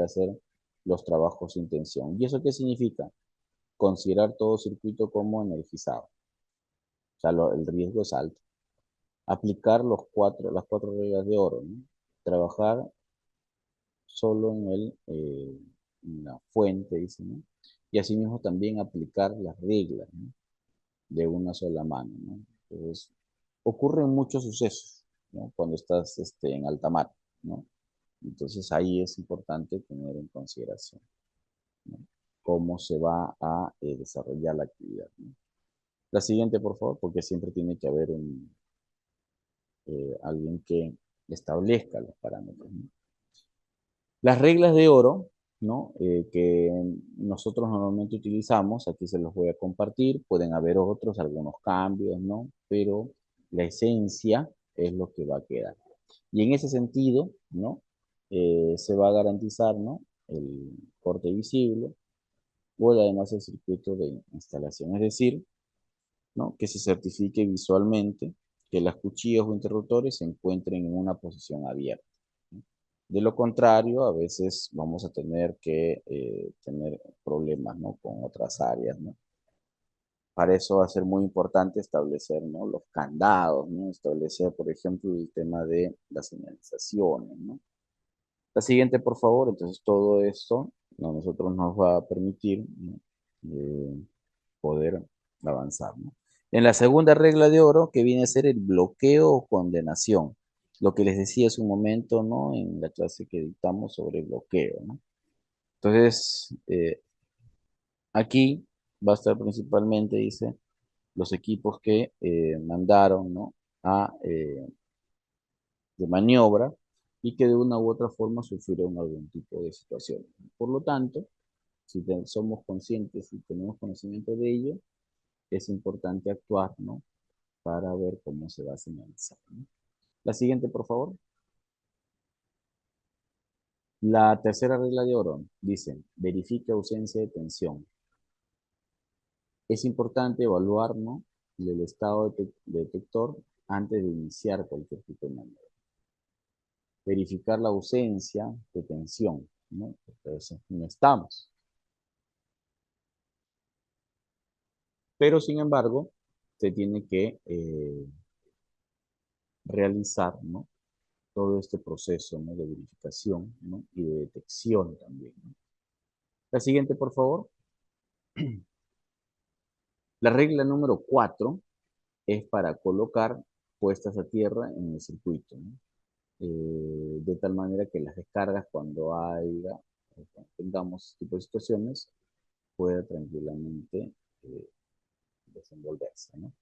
hacer los trabajos sin tensión. ¿Y eso qué significa? Considerar todo circuito como energizado. O sea, el riesgo es alto. Aplicar las cuatro reglas de oro, ¿no? Trabajar solo en la fuente, dice, ¿no? Y asimismo también aplicar las reglas, ¿no?, de una sola mano, ¿no? Entonces, ocurren muchos sucesos, ¿no?, cuando estás en alta mar, ¿no? Entonces ahí es importante tener en consideración, ¿no?, cómo se va a desarrollar la actividad, ¿no? La siguiente, por favor, porque siempre tiene que haber alguien que establezca los parámetros, ¿no? Las reglas de oro, ¿no?, que nosotros normalmente utilizamos, aquí se los voy a compartir, pueden haber otros, algunos cambios, ¿no?, pero la esencia es lo que va a quedar. Y en ese sentido, ¿no?, se va a garantizar, ¿no?, el corte visible o además el circuito de instalación, es decir, ¿no?, que se certifique visualmente que las cuchillas o interruptores se encuentren en una posición abierta, ¿no? De lo contrario, a veces vamos a tener que tener problemas, ¿no?, con otras áreas, ¿no? Para eso va a ser muy importante establecer, ¿no?, los candados, ¿no?, establecer, por ejemplo, el tema de las señalizaciones, ¿no? La siguiente, por favor. Entonces, todo esto a nosotros nos va a permitir, ¿no?, poder avanzar, ¿no? En la segunda regla de oro, que viene a ser el bloqueo o condenación. Lo que les decía hace un momento, ¿no?, en la clase que dictamos sobre el bloqueo, ¿no? Entonces, aquí va a estar principalmente, dice, los equipos que mandaron, ¿no?, de maniobra y que de una u otra forma sufrieron algún tipo de situación. Por lo tanto, si somos conscientes y tenemos conocimiento de ello, es importante actuar, ¿no?, para ver cómo se va a señalizar, ¿no? La siguiente, por favor. La tercera regla de oro dice, verifique ausencia de tensión. Es importante evaluar, ¿no?, el estado detector antes de iniciar cualquier tipo de maniobra. Verificar la ausencia de tensión, ¿no?, entonces no estamos. Pero, sin embargo, se tiene que realizar, ¿no?, todo este proceso, ¿no?, de verificación, ¿no?, y de detección también, ¿no? La siguiente, por favor. La regla número 4 es para colocar puestas a tierra en el circuito, ¿no? De tal manera que las descargas, cuando tengamos este tipo de situaciones, pueda tranquilamente desenvolverse, ¿no?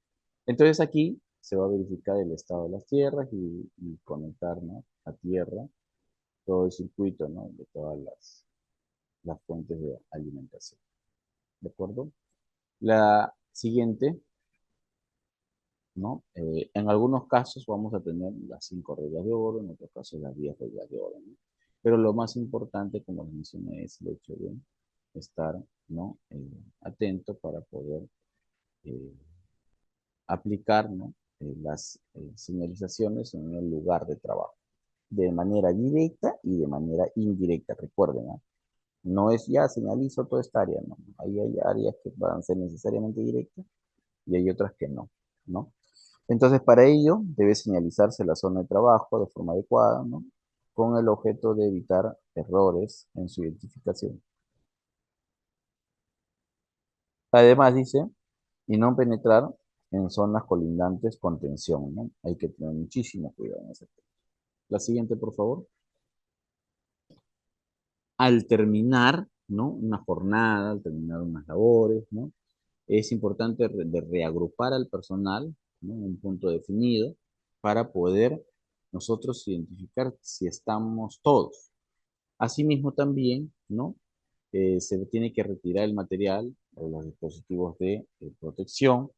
Entonces aquí se va a verificar el estado de las tierras y conectar, ¿no?, a tierra todo el circuito, ¿no?, de todas las fuentes de alimentación. ¿De acuerdo? La siguiente, ¿no? En algunos casos vamos a tener las 5 reglas de oro, en otros casos las 10 reglas de oro, ¿no? Pero lo más importante, como les mencioné, es el hecho de estar, ¿no?, atento para poder eh, aplicar, ¿no?, las señalizaciones en el lugar de trabajo. de manera directa y de manera indirecta, recuerden, ¿ah? No es ya señalizo toda esta área, no. Ahí hay áreas que van a ser necesariamente directas y hay otras que no, ¿no? Entonces, para ello, debe señalizarse la zona de trabajo de forma adecuada, ¿no? Con el objeto de evitar errores en su identificación. Además, dice, y no penetrar en zonas colindantes con tensión, ¿no? Hay que tener muchísimo cuidado en ese tema. La siguiente, por favor. Al terminar, ¿no? Una jornada, al terminar unas labores, ¿no? Es importante reagrupar al personal, ¿no? En un punto definido para poder nosotros identificar si estamos todos. Asimismo también, ¿no? Se tiene que retirar el material o los dispositivos de protección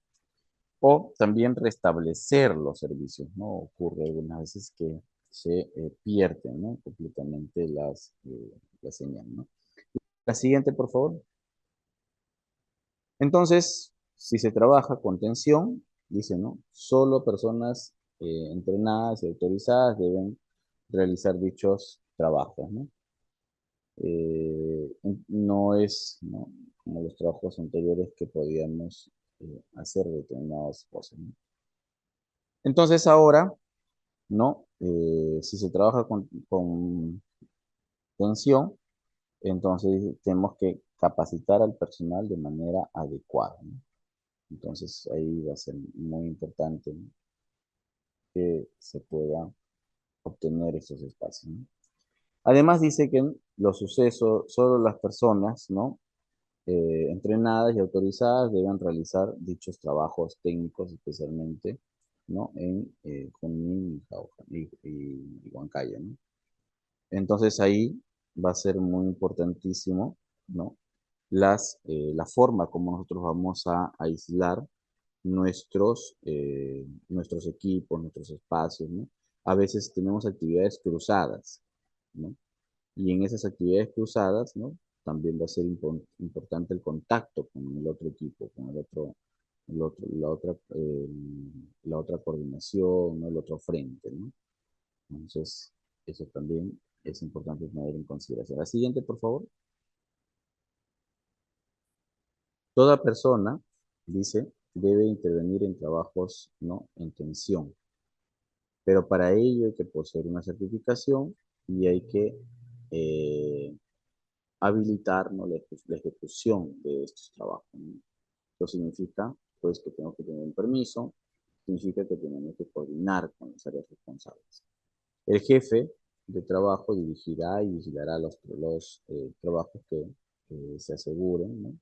o también restablecer los servicios, ¿no? Ocurre algunas veces que se pierden, ¿no? Completamente la señal, ¿no? La siguiente, por favor. Entonces, si se trabaja con tensión, dice, ¿no? Solo personas entrenadas y autorizadas deben realizar dichos trabajos, ¿no? No es, ¿no? Como los trabajos anteriores que podíamos hacer determinadas cosas, ¿no? Entonces ahora, ¿no? Si se trabaja con tensión, entonces tenemos que capacitar al personal de manera adecuada, ¿no? Entonces ahí va a ser muy importante, ¿no? Que se pueda obtener esos espacios, ¿no? Además dice que los sucesos, solo las personas, ¿no? Entrenadas y autorizadas deben realizar dichos trabajos técnicos, especialmente, ¿no? En Junín y Huancaya, ¿no? Entonces ahí va a ser muy importantísimo, ¿no? La forma como nosotros vamos a aislar nuestros equipos, nuestros espacios, ¿no? A veces tenemos actividades cruzadas, ¿no? Y en esas actividades cruzadas, ¿no? También va a ser importante el contacto con el otro equipo, con el otro, la otra coordinación, ¿no? El otro frente, ¿no? Entonces, eso también es importante tener en consideración. La siguiente, por favor. Toda persona, dice, debe intervenir en trabajos, ¿no? En tensión, pero para ello hay que poseer una certificación y hay que eh, habilitar, ¿no? La ejecución de estos trabajos, ¿no? Esto significa, pues, que tengo que tener un permiso, significa que tenemos que coordinar con las áreas responsables. El jefe de trabajo dirigirá y vigilará los trabajos que se aseguren, ¿no?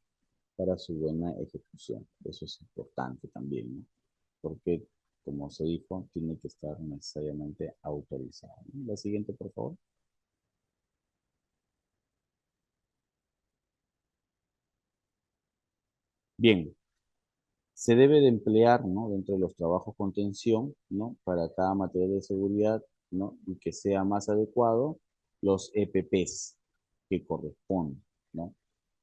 Para su buena ejecución. Eso es importante también, ¿no? Porque, como se dijo, tiene que estar necesariamente autorizado, ¿no? La siguiente, por favor. Bien, se debe de emplear, ¿no? Dentro de los trabajos con tensión, ¿no? Para cada materia de seguridad, ¿no? Y que sea más adecuado los EPPs que corresponden, ¿no?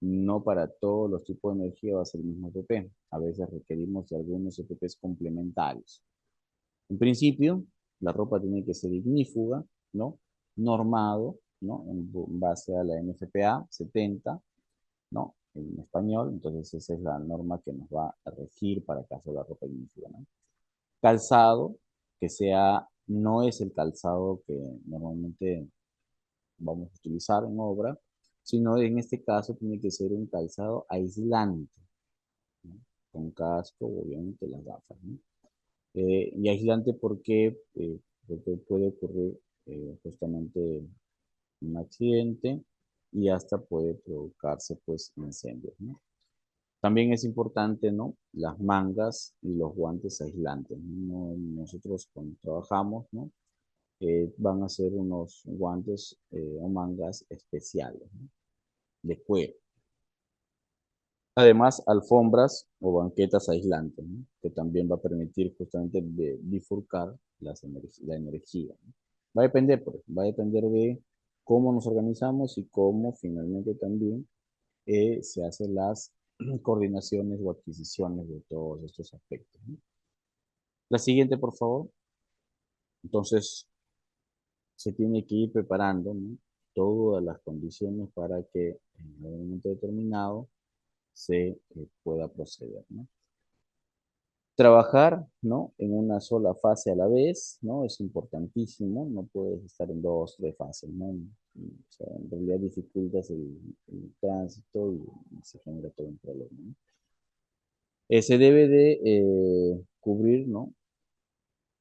No para todos los tipos de energía va a ser el mismo EPP. A veces requerimos de algunos EPPs complementarios. En principio, la ropa tiene que ser ignífuga, ¿no? Normado, ¿no? En base a la NFPA 70, ¿no? En español, entonces esa es la norma que nos va a regir para caso de la ropa ignífuga, ¿no? Calzado, que sea, no es el calzado que normalmente vamos a utilizar en obra, sino en este caso tiene que ser un calzado aislante, ¿no? Con casco, obviamente las gafas, ¿no? Y aislante porque puede ocurrir justamente un accidente y hasta puede provocarse pues incendios, ¿no? También es importante, ¿no? Las mangas y los guantes aislantes, ¿no? Nosotros cuando trabajamos, ¿no? Van a ser unos guantes o mangas especiales, ¿no? De cuero. Además, alfombras o banquetas aislantes, ¿no? Que también va a permitir justamente bifurcar la energía, ¿no? Va a depender de cómo nos organizamos y cómo finalmente también se hacen las coordinaciones o adquisiciones de todos estos aspectos, ¿no? La siguiente, por favor. Entonces, se tiene que ir preparando, ¿no? Todas las condiciones para que en un momento determinado se pueda proceder, ¿no? Trabajar, ¿no? En una sola fase a la vez, ¿no? Es importantísimo, no puedes estar en dos, tres fases, ¿no? O sea, en realidad dificultas el tránsito y se genera todo un problema, ¿no? Se debe de cubrir, ¿no?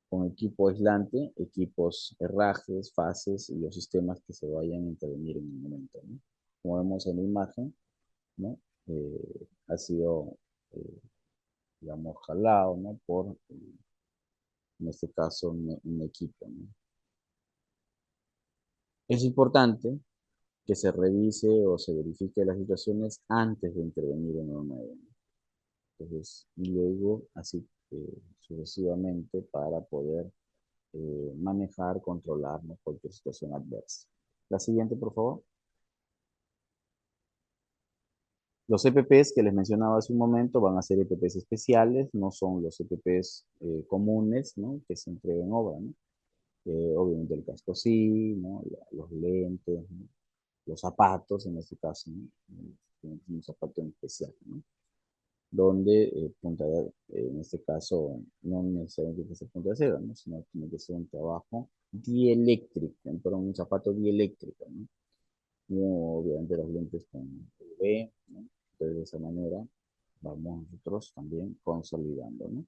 Con equipo aislante, equipos herrajes, fases y los sistemas que se vayan a intervenir en el momento, ¿no? Como vemos en la imagen, ¿no? Ha sido, digamos, jalado, ¿no? Por, en este caso, un equipo, ¿no? Es importante que se revise o se verifique las situaciones antes de intervenir en una nuevo, ¿no? Entonces, y luego, así sucesivamente, para poder manejar, controlar, ¿no? Cualquier situación adversa. La siguiente, por favor. Los EPPs que les mencionaba hace un momento van a ser EPPs especiales, no son los EPPs comunes, ¿no? Que se entregan en obra, ¿no? Obviamente el casco sí, ¿no? Los lentes, ¿no? Los zapatos, en este caso, ¿no? Un zapato en especial, ¿no? Donde en este caso, no necesariamente tiene que ser punta de acero, ¿no? Sino tiene que ser un trabajo dieléctrico, pero un zapato dieléctrico, ¿no? No, obviamente los lentes con UV, ¿no? Entonces de esa manera vamos nosotros también consolidando, ¿no?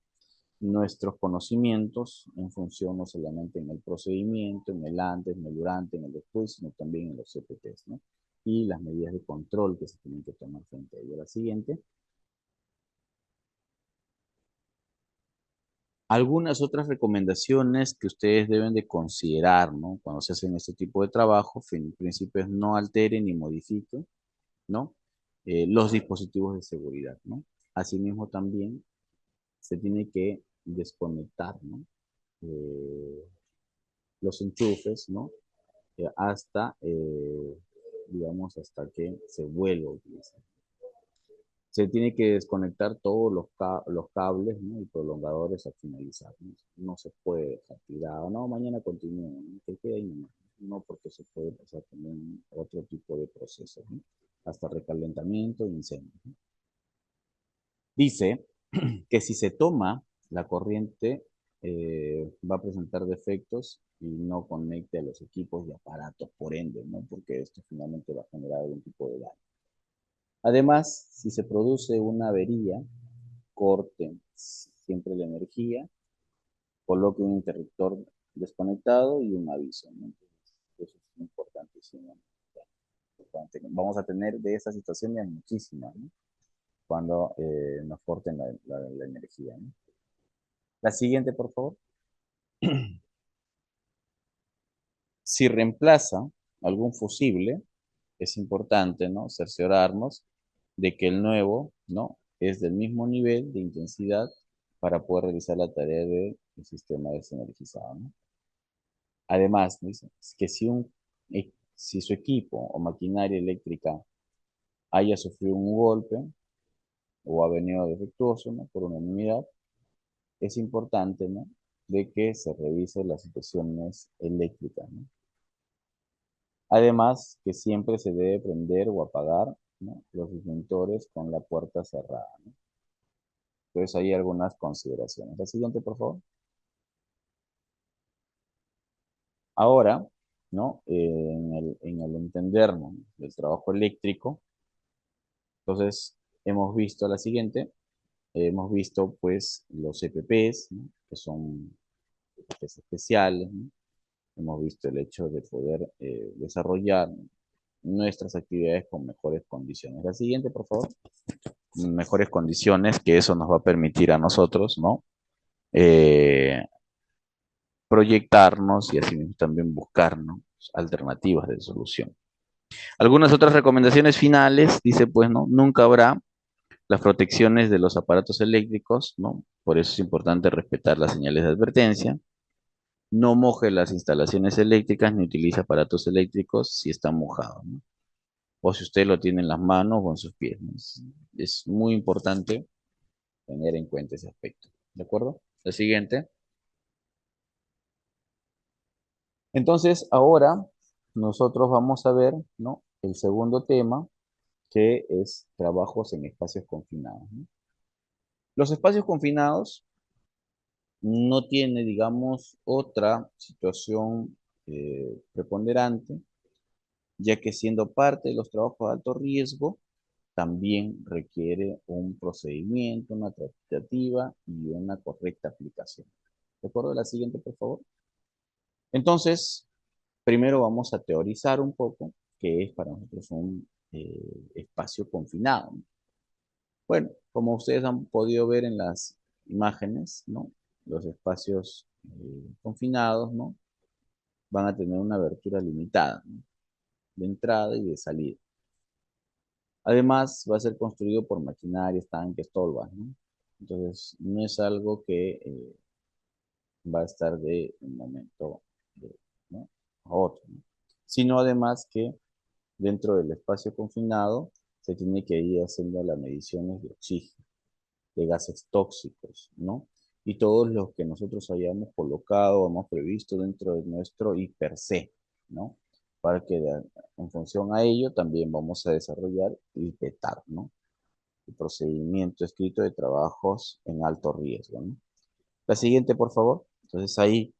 Nuestros conocimientos en función no solamente en el procedimiento, en el antes, en el durante, en el después, sino también en los CPTs, ¿no? Y las medidas de control que se tienen que tomar frente a ello. La siguiente. Algunas otras recomendaciones que ustedes deben de considerar, ¿no? Cuando se hacen este tipo de trabajo, en principio es no alteren ni modifiquen, ¿no? Los dispositivos de seguridad, ¿no? Asimismo también se tiene que desconectar, ¿no? Eh, los enchufes, ¿no? Hasta, digamos, hasta que se vuelva a utilizar. Se tiene que desconectar todos los cables, ¿no? Y prolongadores al finalizar, ¿no? No se puede dejar tirado, no, mañana continúa, ¿no? Que quede ahí nomás. No, porque se puede pasar también otro tipo de procesos, ¿no? Hasta recalentamiento e incendio, ¿no? Dice que si se toma la corriente, va a presentar defectos y no conecte a los equipos y aparatos, por ende, ¿no? Porque esto finalmente va a generar algún tipo de daño. Además, si se produce una avería, corte siempre la energía, coloque un interruptor desconectado y un aviso, ¿no? Entonces, eso es importantísimo. Vamos a tener de esas situaciones muchísimas, ¿no? Cuando nos corten la energía, ¿no? La siguiente, por favor. Si reemplaza algún fusible, es importante, ¿no? Cerciorarnos de que el nuevo, ¿no? Es del mismo nivel de intensidad para poder realizar la tarea del sistema desenergizado, ¿no? Además, dice, que si su equipo o maquinaria eléctrica haya sufrido un golpe o ha venido defectuoso, ¿no? Por unanimidad, es importante, ¿no? De que se revise las situaciones eléctricas, ¿no? Además, que siempre se debe prender o apagar, ¿no? Los disjuntores con la puerta cerrada, ¿no? Entonces, hay algunas consideraciones. La siguiente, por favor. Ahora, ¿no? En el entender, ¿no? Del trabajo eléctrico, entonces, hemos visto la siguiente. Hemos visto, pues, los EPPs, ¿no? Que son EPPs especiales, ¿no? Hemos visto el hecho de poder desarrollar nuestras actividades con mejores condiciones. La siguiente, por favor. Mejores condiciones, que eso nos va a permitir a nosotros, ¿no? Eh, proyectarnos y así mismo también buscar, ¿no? Alternativas de solución. Algunas otras recomendaciones finales, dice, pues, ¿no? Nunca habrá las protecciones de los aparatos eléctricos, ¿no? Por eso es importante respetar las señales de advertencia. No moje las instalaciones eléctricas ni utilice aparatos eléctricos si están mojados, ¿no? O si usted lo tiene en las manos o en sus pies, ¿no? Es muy importante tener en cuenta ese aspecto. ¿De acuerdo? La siguiente. Entonces, ahora nosotros vamos a ver, ¿no? El segundo tema, que es trabajos en espacios confinados, ¿no? Los espacios confinados no tiene, digamos, otra situación preponderante, ya que siendo parte de los trabajos de alto riesgo, también requiere un procedimiento, una tratativa y una correcta aplicación. ¿De acuerdo? La siguiente, por favor. Entonces, primero vamos a teorizar un poco qué es para nosotros un espacio confinado, ¿no? Bueno, como ustedes han podido ver en las imágenes, ¿no? Los espacios confinados, ¿no? Van a tener una abertura limitada, ¿no? De entrada y de salida. Además, va a ser construido por maquinarias, tanques, tolvas, ¿no? Entonces, no es algo que va a estar de un momento ¿no? a otro, ¿no? Sino además que dentro del espacio confinado se tiene que ir haciendo las mediciones de oxígeno, de gases tóxicos, ¿no? Y todos los que nosotros hayamos colocado, hemos previsto dentro de nuestro IPRC, ¿no? Para que en función a ello también vamos a desarrollar el PETAR, ¿no? El procedimiento escrito de trabajos en alto riesgo, ¿no? La siguiente, por favor. Entonces ahí,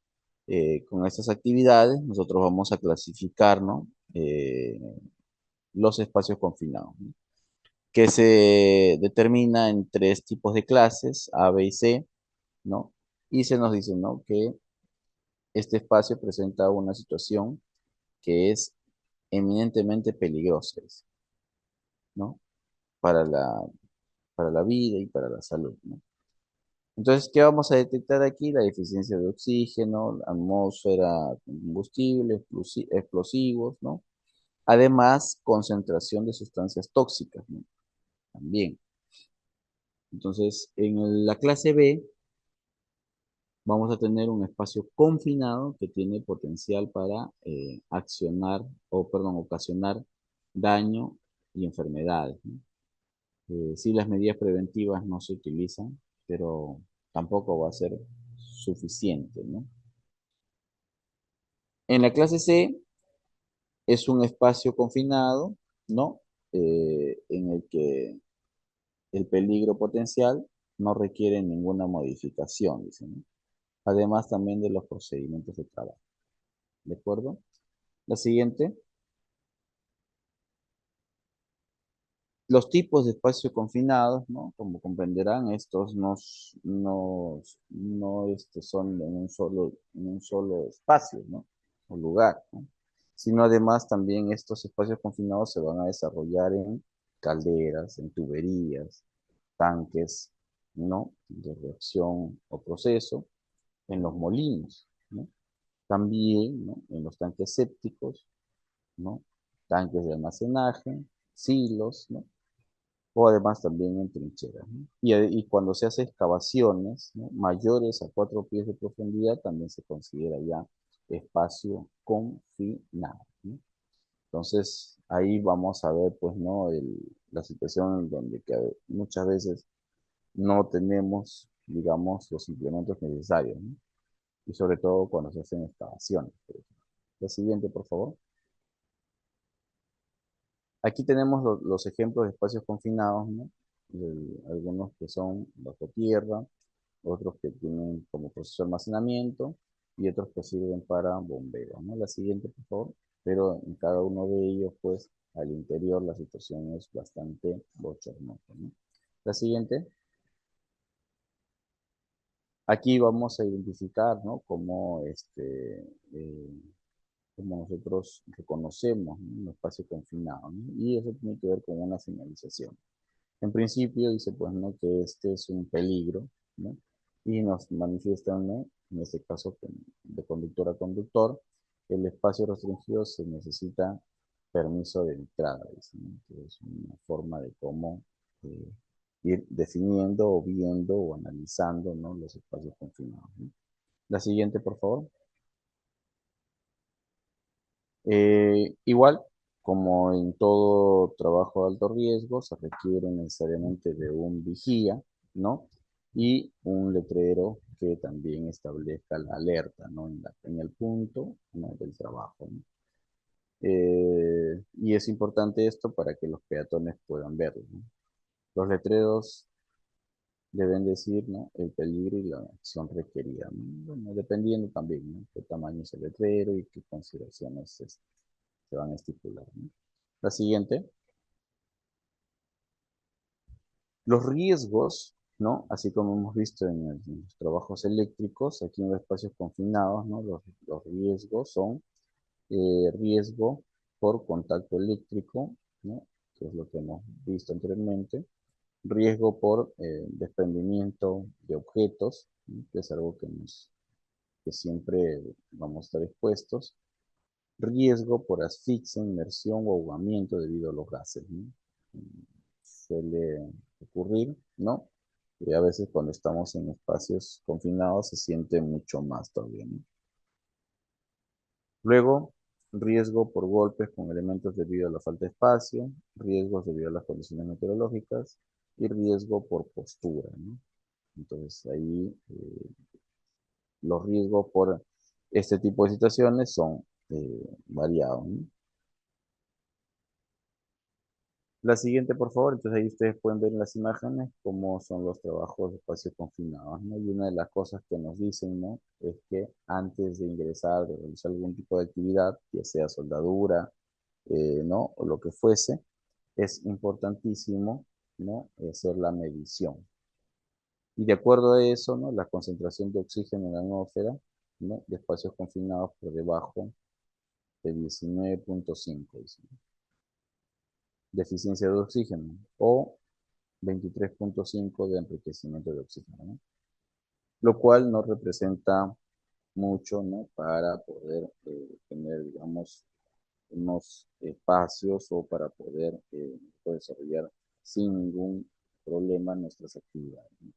con estas actividades, nosotros vamos a clasificar, ¿no? Los espacios confinados, ¿no? Que se determina en tres tipos de clases, A, B y C, ¿no? Y se nos dice, ¿no? Que este espacio presenta una situación que es eminentemente peligrosa, ¿no? Para para la vida y para la salud, ¿no? Entonces, ¿qué vamos a detectar aquí? La deficiencia de oxígeno, atmósfera, combustible, explosivos, ¿no? Además, concentración de sustancias tóxicas, ¿no? También. Entonces, en la clase B vamos a tener un espacio confinado que tiene potencial para accionar, o perdón, ocasionar daño y enfermedades, ¿no? Sí, las medidas preventivas no se utilizan, pero tampoco va a ser suficiente, ¿no? En la clase C es un espacio confinado, ¿no? En el que el peligro potencial no requiere ninguna modificación, dice, ¿no? Además también de los procedimientos de trabajo. ¿De acuerdo? La siguiente. Los tipos de espacios confinados, ¿no? Como comprenderán, estos no son en un solo espacio, ¿no? O lugar, ¿no? Sino además también estos espacios confinados se van a desarrollar en calderas, en tuberías, tanques, ¿no? De reacción o proceso, en los molinos, ¿no? También, ¿no? En los tanques sépticos, ¿no? Tanques de almacenaje, silos, ¿no? O además también en trincheras, ¿no? Y cuando se hace excavaciones, ¿no? Mayores a 4 pies de profundidad, también se considera ya espacio confinado, ¿no? Entonces, ahí vamos a ver, pues, ¿no? La situación en donde que muchas veces no tenemos, digamos, los implementos necesarios, ¿no? Y sobre todo cuando se hacen excavaciones, por ejemplo. La siguiente, por favor. Aquí tenemos los ejemplos de espacios confinados, ¿no? Algunos que son bajo tierra, otros que tienen como proceso de almacenamiento y otros que sirven para bomberos, ¿no? La siguiente, por favor. Pero en cada uno de ellos, pues, al interior la situación es bastante bochornosa, ¿no? La siguiente. Aquí vamos a identificar, ¿no? Cómo nosotros reconocemos, ¿no? Un espacio confinado, ¿no? Y eso tiene que ver con una señalización. En principio dice, pues, ¿no? Que este es un peligro, ¿no? Y nos manifiestan, ¿no? En este caso, de conductor a conductor, el espacio restringido se necesita permiso de entrada, dice, ¿no? Que es una forma de cómo eh, ir definiendo o viendo o analizando, ¿no? Los espacios confinados, ¿no? La siguiente, por favor. Igual, como en todo trabajo de alto riesgo, se requiere necesariamente de un vigía, ¿no? y un letrero que también establezca la alerta, ¿no? En el punto, ¿no?, del trabajo, ¿no? Y es importante esto para que los peatones puedan verlo, ¿no? Los letreros deben decir, ¿no?, el peligro y la acción requerida, ¿no? Bueno, dependiendo también, ¿no?, qué tamaño es el letrero y qué consideraciones se van a estipular, ¿no? La siguiente, los riesgos, ¿no? Así como hemos visto en los trabajos eléctricos, aquí en los espacios confinados, ¿no? Los riesgos son riesgo por contacto eléctrico, ¿no?, que es lo que hemos visto anteriormente. Riesgo por desprendimiento de objetos, ¿no?, que es algo que siempre vamos a estar expuestos. Riesgo por asfixia, inmersión o ahogamiento debido a los gases, ¿no? Suele ocurrir, ¿no? Y a veces cuando estamos en espacios confinados se siente mucho más todavía, ¿no? Luego, riesgo por golpes con elementos debido a la falta de espacio, riesgos debido a las condiciones meteorológicas y riesgo por postura, ¿no? Entonces ahí los riesgos por este tipo de situaciones son variados, ¿no? La siguiente, por favor. Entonces ahí ustedes pueden ver en las imágenes cómo son los trabajos de espacios confinados, ¿no? Y una de las cosas que nos dicen, ¿no?, es que antes de ingresar, de realizar algún tipo de actividad, ya sea soldadura, ¿no?, o lo que fuese, es importantísimo, ¿no?, hacer la medición. Y de acuerdo a eso, ¿no?, la concentración de oxígeno en la atmósfera, ¿no?, de espacios confinados por debajo de 19.5, deficiencia de oxígeno, o 23.5 de enriquecimiento de oxígeno, ¿no? Lo cual no representa mucho, ¿no?, para poder tener, digamos, unos espacios o para poder desarrollar sin ningún problema nuestras actividades, ¿no?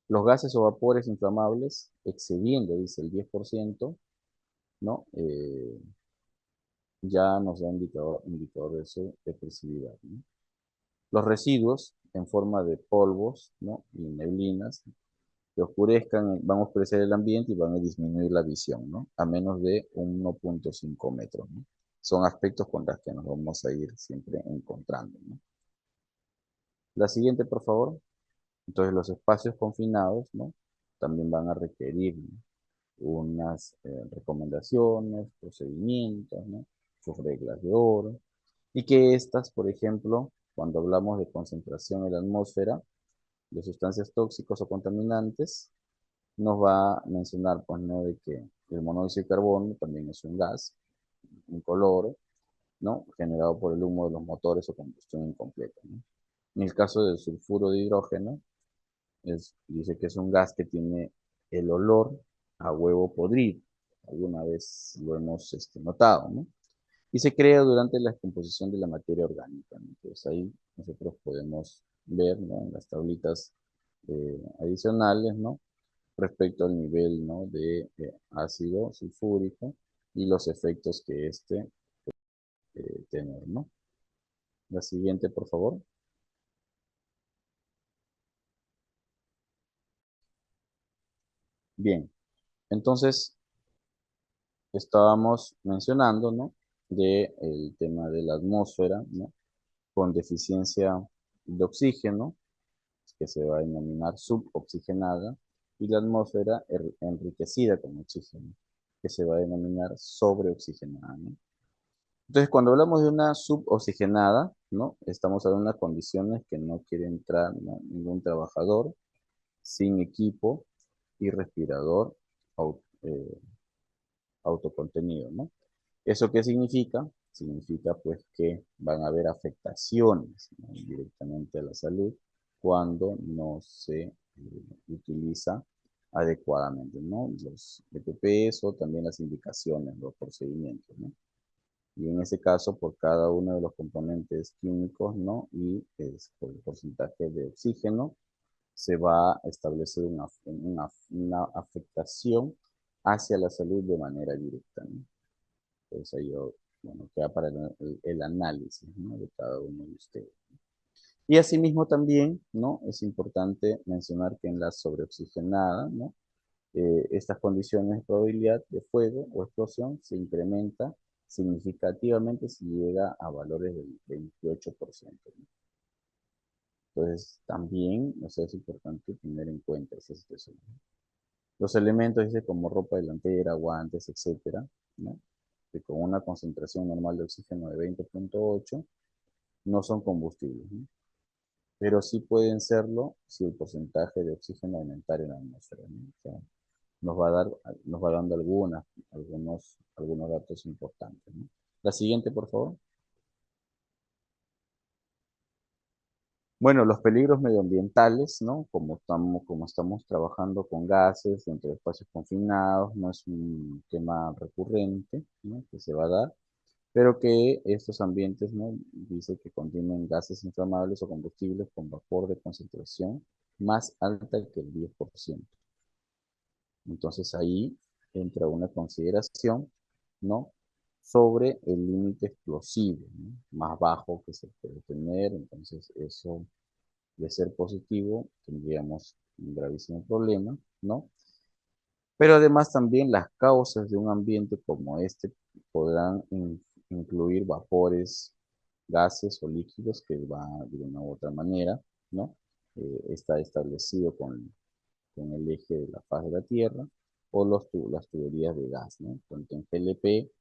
Los gases o vapores inflamables excediendo, dice, el 10%, ¿no? Ya nos da indicador de su depresividad, ¿no? Los residuos en forma de polvos, ¿no?, y neblinas que oscurezcan, van a oscurecer el ambiente y van a disminuir la visión, ¿no?, a menos de 1.5 metros, ¿no? Son aspectos con los que nos vamos a ir siempre encontrando, ¿no? La siguiente, por favor. Entonces, los espacios confinados, ¿no?, también van a requerir, ¿no?, unas recomendaciones, procedimientos, ¿no?, sus reglas de oro, y que estas, por ejemplo, cuando hablamos de concentración en la atmósfera de sustancias tóxicas o contaminantes, nos va a mencionar, pues, ¿no?, de que el monóxido de carbono también es un gas incoloro, ¿no?, generado por el humo de los motores o combustión incompleta, ¿no? En el caso del sulfuro de hidrógeno, dice que es un gas que tiene el olor a huevo podrido. Alguna vez lo hemos notado, ¿no? Y se crea durante la descomposición de la materia orgánica, ¿no? Entonces ahí nosotros podemos ver, ¿no?, en las tablitas adicionales, ¿no?, respecto al nivel, ¿no?, de ácido sulfúrico y los efectos que tener, ¿no? La siguiente, por favor. Bien, entonces estábamos mencionando, ¿no?, de el tema de la atmósfera, ¿no?, con deficiencia de oxígeno, que se va a denominar suboxigenada, y la atmósfera enriquecida con oxígeno, que se va a denominar sobreoxigenada, ¿no? Entonces, cuando hablamos de una suboxigenada, ¿no?, estamos hablando de condiciones que no quiere entrar, ¿no?, ningún trabajador sin equipo y respirador autocontenido, ¿no? ¿Eso qué significa? Significa, pues, que van a haber afectaciones, ¿no?, directamente a la salud cuando no se utiliza adecuadamente, ¿no?, los EPPs o también las indicaciones, los procedimientos, ¿no? Y en ese caso, por cada uno de los componentes químicos, ¿no?, y por el porcentaje de oxígeno, se va a establecer una afectación hacia la salud de manera directa, ¿no? Entonces ahí bueno, queda para el análisis, ¿no?, de cada uno de ustedes. Y asimismo también, ¿no? Es importante mencionar que en la sobreoxigenada, ¿no? Estas condiciones de probabilidad de fuego o explosión se incrementa significativamente si llega a valores del 28%, ¿no? Entonces, también, o sea, es importante tener en cuenta esa situación. Los elementos, dice, como ropa delantera, guantes, etcétera, ¿no? Que con una concentración normal de oxígeno de 20,8 no son combustibles, ¿no? Pero sí pueden serlo si el porcentaje de oxígeno aumentara en la atmósfera, ¿no? O sea, nos va dando algunos datos importantes, ¿no? La siguiente, por favor. Bueno, los peligros medioambientales, ¿no? Como estamos trabajando con gases dentro de espacios confinados, no es un tema recurrente, ¿no? Que se va a dar, pero que estos ambientes, ¿no? Dice que contienen gases inflamables o combustibles con vapor de concentración más alta que el 10%. Entonces ahí entra una consideración, ¿no? Sobre el límite explosivo, ¿no? Más bajo que se puede tener. Entonces eso, de ser positivo, tendríamos un gravísimo problema, ¿no? Pero además también las causas de un ambiente como este podrán incluir vapores, gases o líquidos que va de una u otra manera, ¿no? Está establecido con el eje de la faz de la Tierra, o las tuberías de gas, ¿no? Tanto en GLP,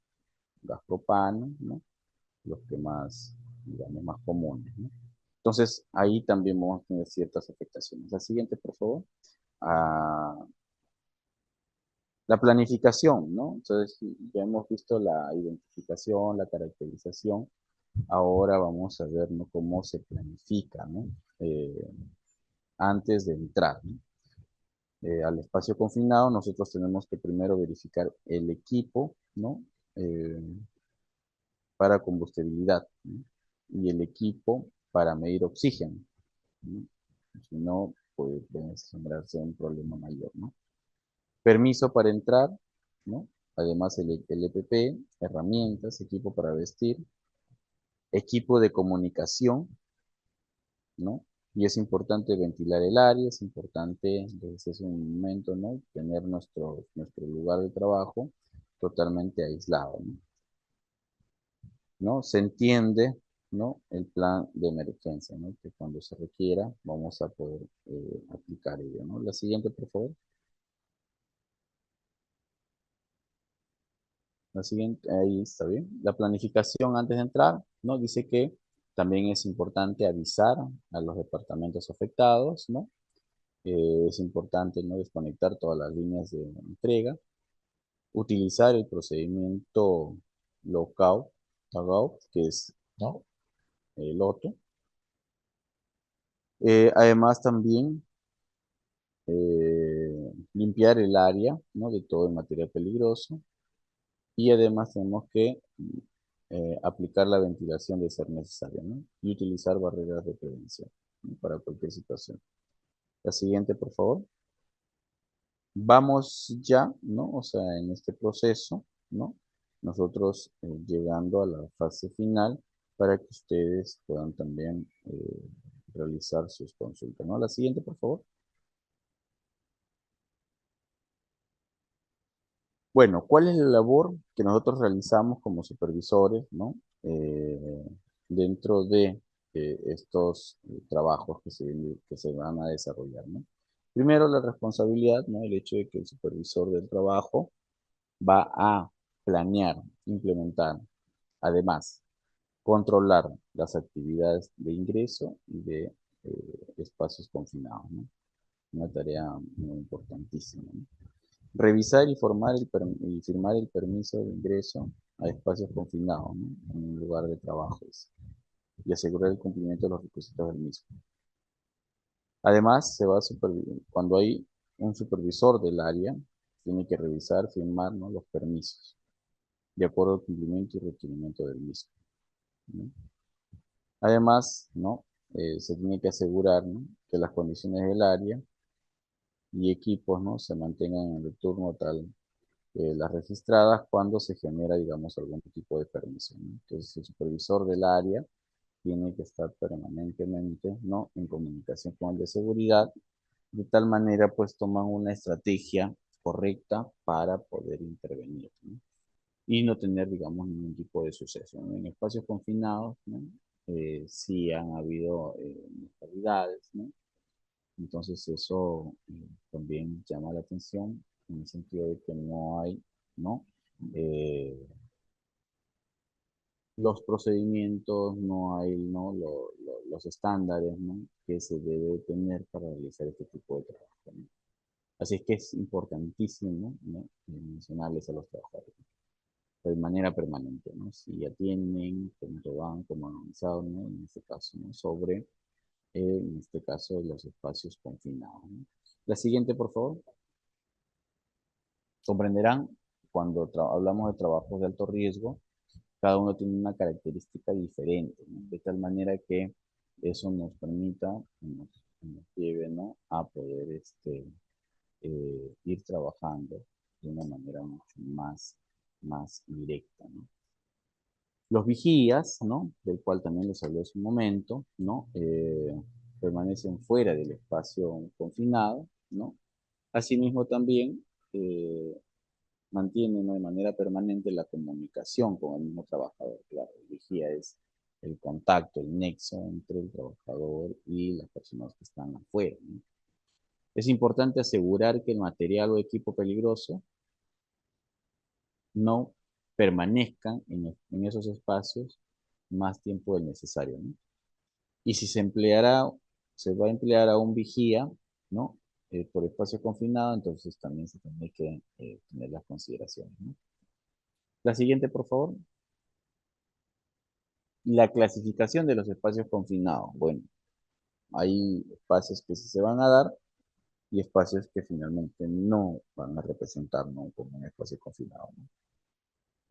gas propano, ¿no? Los que más, digamos, más comunes, ¿no? Entonces, ahí también vamos a tener ciertas afectaciones. La siguiente, por favor. Ah, la planificación, ¿no? Entonces, ya hemos visto la identificación, la caracterización. Ahora vamos a ver, ¿no? Cómo se planifica, ¿no? Eh, antes de entrar, ¿no? Al espacio confinado, nosotros tenemos que primero verificar el equipo, ¿no? Eh, para combustibilidad, ¿no? Y el equipo para medir oxígeno, ¿no? Si no, puede generarse un problema mayor, ¿no? Permiso para entrar, ¿no? Además el EPP, herramientas, equipo para vestir, equipo de comunicación, ¿no? Y es importante ventilar el área, es importante desde ese momento, ¿no? Tener nuestro lugar de trabajo totalmente aislado, ¿no? ¿No? Se entiende, ¿no? El plan de emergencia, ¿no? Que cuando se requiera vamos a poder aplicar ello, ¿no? La siguiente, por favor. La siguiente, ahí está bien. La planificación antes de entrar, ¿no? Dice que también es importante avisar a los departamentos afectados, ¿no? Es importante, ¿no? Desconectar todas las líneas de entrega, utilizar el procedimiento logout, que es, ¿no? El OTO. Además también limpiar el área, ¿no? De todo el material peligroso, y además tenemos que aplicar la ventilación de ser necesario, ¿no? Y utilizar barreras de prevención, ¿no? Para cualquier situación. La siguiente, por favor. Vamos ya, ¿no? O sea, en este proceso, ¿no? Nosotros llegando a la fase final para que ustedes puedan también realizar sus consultas, ¿no? La siguiente, por favor. Bueno, ¿cuál es la labor que nosotros realizamos como supervisores, ¿no? Dentro de estos trabajos que se van a desarrollar, ¿no? Primero, la responsabilidad, ¿no? El hecho de que el supervisor del trabajo va a planear, implementar, además, controlar las actividades de ingreso y de espacios confinados, ¿no? Una tarea muy importantísima, ¿no? Revisar y firmar el permiso de ingreso a espacios confinados, ¿no? En un lugar de trabajo, y asegurar el cumplimiento de los requisitos del mismo. Además, cuando hay un supervisor del área, tiene que revisar, firmar, ¿no? Los permisos, de acuerdo al cumplimiento y requerimiento del mismo, ¿no? Además, ¿no? Se tiene que asegurar, ¿no? Que las condiciones del área y equipos, ¿no? Se mantengan en el turno tal las registradas cuando se genera, digamos, algún tipo de permiso, ¿no? Entonces, el supervisor del área tiene que estar permanentemente, ¿no?, en comunicación con el de seguridad, de tal manera pues toman una estrategia correcta para poder intervenir, ¿no? Y no tener, digamos, ningún tipo de suceso, ¿no? En espacios confinados, ¿no? Sí han habido mortalidades, ¿no? Entonces eso también llama la atención en el sentido de que no hay, ¿no? Eh, los procedimientos, no hay, ¿no?, los estándares, ¿no?, que se debe tener para realizar este tipo de trabajo, ¿no? Así es que es importantísimo, ¿no?, mencionarles a los trabajadores de manera permanente, ¿no? Si atienden, cómo van, cómo han avanzado, ¿no?, en este caso, ¿no?, sobre, en este caso, los espacios confinados, ¿no? La siguiente, por favor. Comprenderán, cuando hablamos de trabajos de alto riesgo, cada uno tiene una característica diferente, ¿no?, de tal manera que eso nos permita, nos lleve, ¿no?, a poder ir trabajando de una manera mucho más directa, ¿no? Los vigías, ¿no?, del cual también les hablé hace un momento, ¿no?, permanecen fuera del espacio confinado, ¿no? Asimismo también eh, mantienen, ¿no?, de manera permanente la comunicación con el mismo trabajador. Claro, el vigía es el contacto, el nexo entre el trabajador y las personas que están afuera, ¿no? Es importante asegurar que el material o equipo peligroso no permanezcan en esos espacios más tiempo del necesario, ¿no? Y si se va a emplear a un vigía, ¿no?, por espacio confinado, entonces también se tiene que tener las consideraciones, ¿no? La siguiente, por favor. La clasificación de los espacios confinados. Bueno, hay espacios que sí se van a dar y espacios que finalmente no van a representar, ¿no?, como un espacio confinado, ¿no?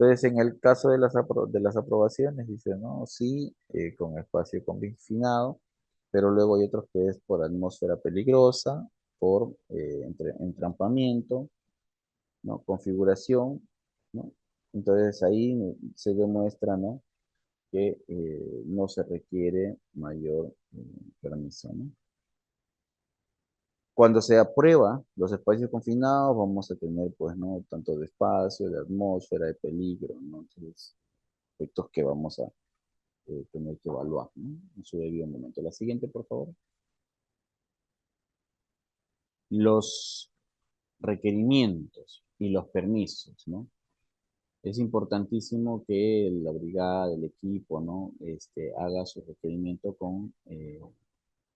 Entonces, en el caso de de las aprobaciones, dice, no, sí, con espacio confinado, pero luego hay otros que es por atmósfera peligrosa, por entrampamiento, ¿no?, configuración, ¿no? Entonces ahí se demuestra, ¿no?, que no se requiere mayor permiso, ¿no? Cuando se aprueba los espacios confinados, vamos a tener, pues, ¿no?, tanto de espacio, de atmósfera, de peligro, ¿no? Entonces, aspectos que vamos a tener que evaluar, ¿no?, en su debido momento. La siguiente, por favor. Los requerimientos y los permisos, ¿no? Es importantísimo que la brigada, el equipo, ¿no?, haga su requerimiento con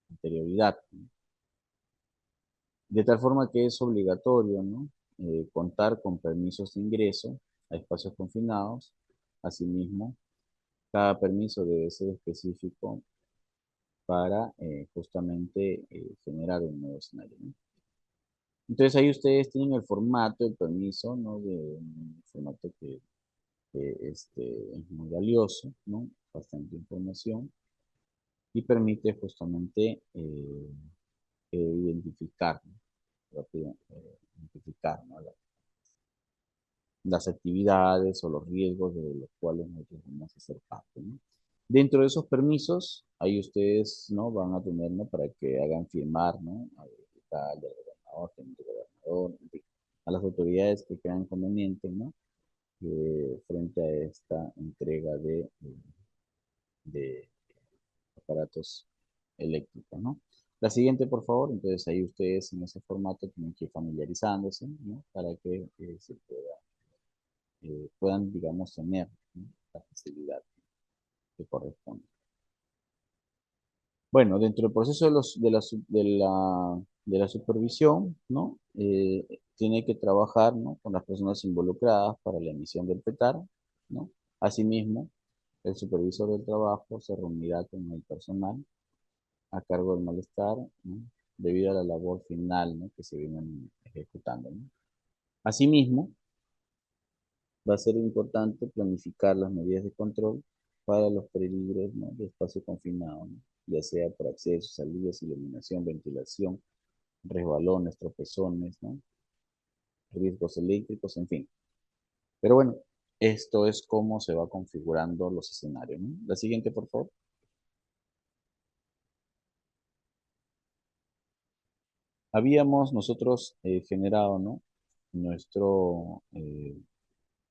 anterioridad, ¿no? De tal forma que es obligatorio, ¿no?, contar con permisos de ingreso a espacios confinados. Asimismo, cada permiso debe ser específico para justamente generar un nuevo escenario, ¿no? Entonces ahí ustedes tienen el formato, el permiso, ¿no?, de un formato que es muy valioso, ¿no?, bastante información y permite justamente identificar, ¿no?, identificar, ¿no?, las actividades o los riesgos de los cuales nosotros vamos a ser parte, ¿no? Dentro de esos permisos, ahí ustedes, ¿no?, van a tener, ¿no?, para que hagan firmar, ¿no?, al alcalde, al gobernador, teniente gobernador, en fin, a las autoridades que crean conveniente, ¿no?, frente a esta entrega de aparatos eléctricos, ¿no? La siguiente, por favor. Entonces ahí ustedes en ese formato tienen que ir familiarizándose, ¿no?, para que puedan, digamos, tener, ¿no?, la facilidad que corresponde. Bueno, dentro del proceso de la supervisión, ¿no?, tiene que trabajar, ¿no?, con las personas involucradas para la emisión del PETAR, ¿no? Asimismo, el supervisor del trabajo se reunirá con el personal a cargo del malestar, ¿no?, debido a la labor final, ¿no?, que se vienen ejecutando, ¿no? Asimismo, va a ser importante planificar las medidas de control para los peligros, ¿no?, de espacio confinado, ¿no?, ya sea por acceso, salidas, iluminación, ventilación, resbalones, tropezones, ¿no?, riesgos eléctricos, en fin. Pero bueno, esto es cómo se va configurando los escenarios, ¿no? La siguiente, por favor. Habíamos nosotros generado, ¿no? Nuestro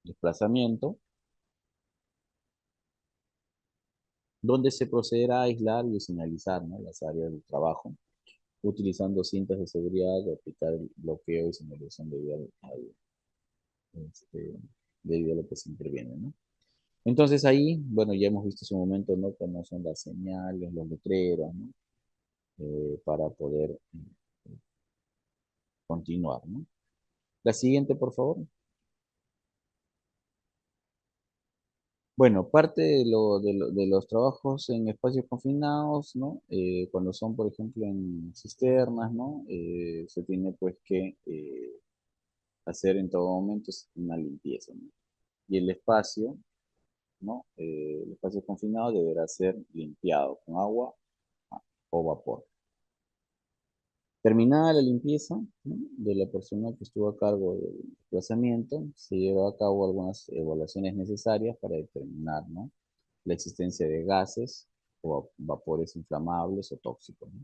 desplazamiento, donde se procederá a aislar y señalizar, ¿no? Las áreas de trabajo, utilizando cintas de seguridad, de aplicar el bloqueo y señalización este, debido a lo que se interviene, ¿no? Entonces ahí, bueno, ya hemos visto en su momento, ¿no? Cómo son las señales, los letreros, ¿no? Para poder continuar, ¿no? La siguiente, por favor. Bueno, parte de los trabajos en espacios confinados, ¿no? Cuando son, por ejemplo, en cisternas, ¿no? Se tiene pues que hacer en todo momento una limpieza, ¿no? Y el espacio, ¿no? El espacio confinado deberá ser limpiado con agua o vapor. Terminada la limpieza, ¿no? De la persona que estuvo a cargo del desplazamiento, se lleva a cabo algunas evaluaciones necesarias para determinar, ¿no? La existencia de gases o vapores inflamables o tóxicos, ¿no?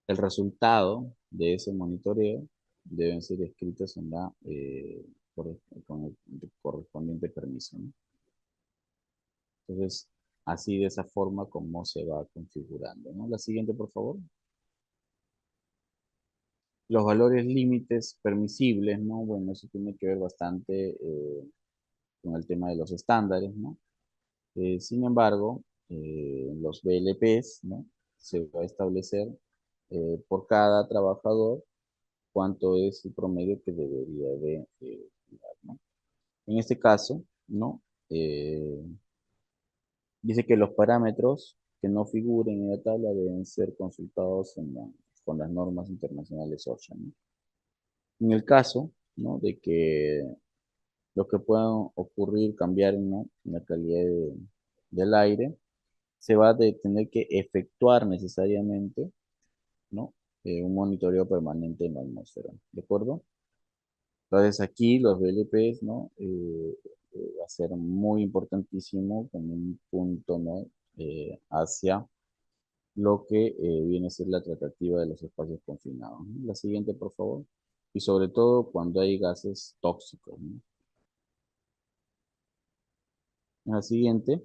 El resultado de ese monitoreo deben ser escritos en con el correspondiente permiso, ¿no? Entonces, así de esa forma como se va configurando, ¿no? La siguiente, por favor. Los valores límites permisibles, ¿no? Bueno, eso tiene que ver bastante con el tema de los estándares, ¿no? Sin embargo, los BLPs, ¿no? Se va a establecer por cada trabajador cuánto es el promedio que debería de dar, ¿no? En este caso, ¿no? Eh, Dice que los parámetros que no figuren en la tabla deben ser consultados con las normas internacionales OSHA, ¿no? En el caso, ¿no? De que lo que pueda ocurrir, cambiar, ¿no? En la calidad del aire, se va a tener que efectuar necesariamente, ¿no? Un monitoreo permanente en la atmósfera, ¿de acuerdo? Entonces aquí los BLPs, ¿no? Va a ser muy importantísimo con un punto, ¿no? Hacia lo que viene a ser la tratativa de los espacios confinados, ¿no? La siguiente, por favor. Y sobre todo cuando hay gases tóxicos, ¿no? La siguiente,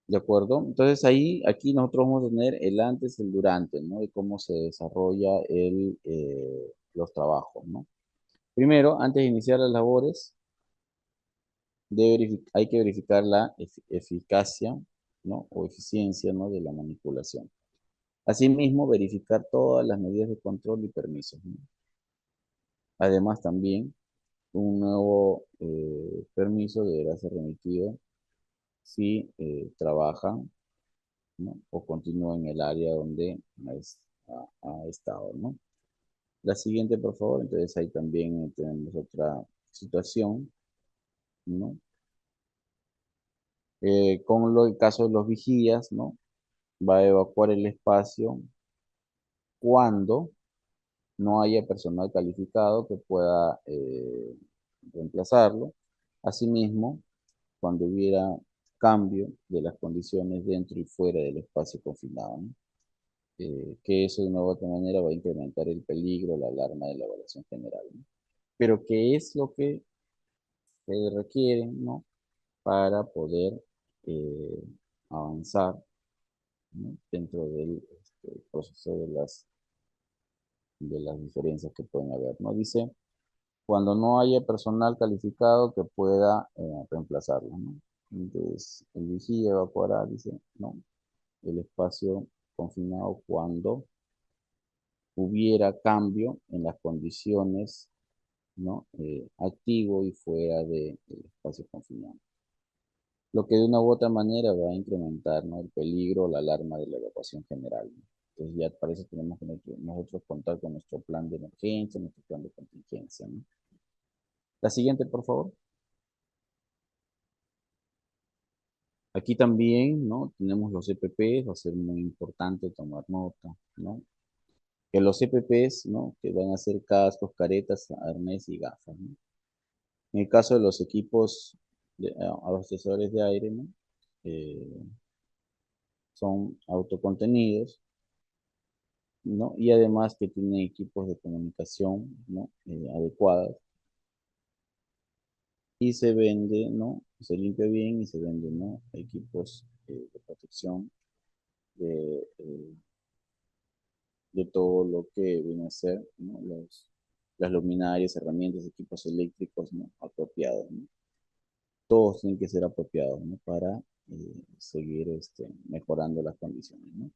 ¿de acuerdo? Entonces ahí, aquí nosotros vamos a tener el antes y el durante, ¿no? De cómo se desarrolla los trabajos, ¿no? Primero, antes de iniciar las labores, hay que verificar la eficacia, ¿no? O eficiencia, ¿no? De la manipulación. Asimismo, verificar todas las medidas de control y permisos, ¿no? Además, también un nuevo permiso deberá ser remitido si trabajan, ¿no? O continúan en el área donde ha estado, ¿no? La siguiente, por favor. Entonces, ahí también tenemos otra situación, ¿no? El caso de los vigías, ¿no? Va a evacuar el espacio cuando no haya personal calificado que pueda reemplazarlo. Asimismo, cuando hubiera cambio de las condiciones dentro y fuera del espacio confinado, ¿no? Que eso de una u otra manera va a incrementar el peligro, la alarma de la evaluación general, ¿no? Pero ¿qué es lo que se requiere, ¿no? Para poder eh, avanzar, ¿no? Dentro del proceso de las diferencias que pueden haber, ¿no? Dice, cuando no haya personal calificado que pueda reemplazarlo, ¿no? Entonces, el vigía evacuará, dice, ¿no? El espacio confinado cuando hubiera cambio en las condiciones, ¿no? Activo y fuera del espacio confinado. Lo que de una u otra manera va a incrementar, ¿no? El peligro, la alarma de la evacuación general, ¿no? Entonces ya para eso tenemos que nosotros contar con nuestro plan de emergencia, nuestro plan de contingencia, ¿no? La siguiente, por favor. Aquí también, ¿no? Tenemos los EPPs, va a ser muy importante tomar nota, ¿no? Que los EPPs, ¿no? Que van a ser cascos, caretas, arnés y gafas, ¿no? En el caso de los equipos abastecedores de aire, ¿no? Eh, son autocontenidos, ¿no? Y además que tienen equipos de comunicación, ¿no? Adecuados. Y se vende, ¿no? Se limpia bien y se vende, ¿no? Equipos de protección de todo lo que viene a ser, ¿no? Las luminarias, herramientas, equipos eléctricos, ¿no? Apropiados, ¿no? Todos tienen que ser apropiados, ¿no? Para seguir mejorando las condiciones, ¿no?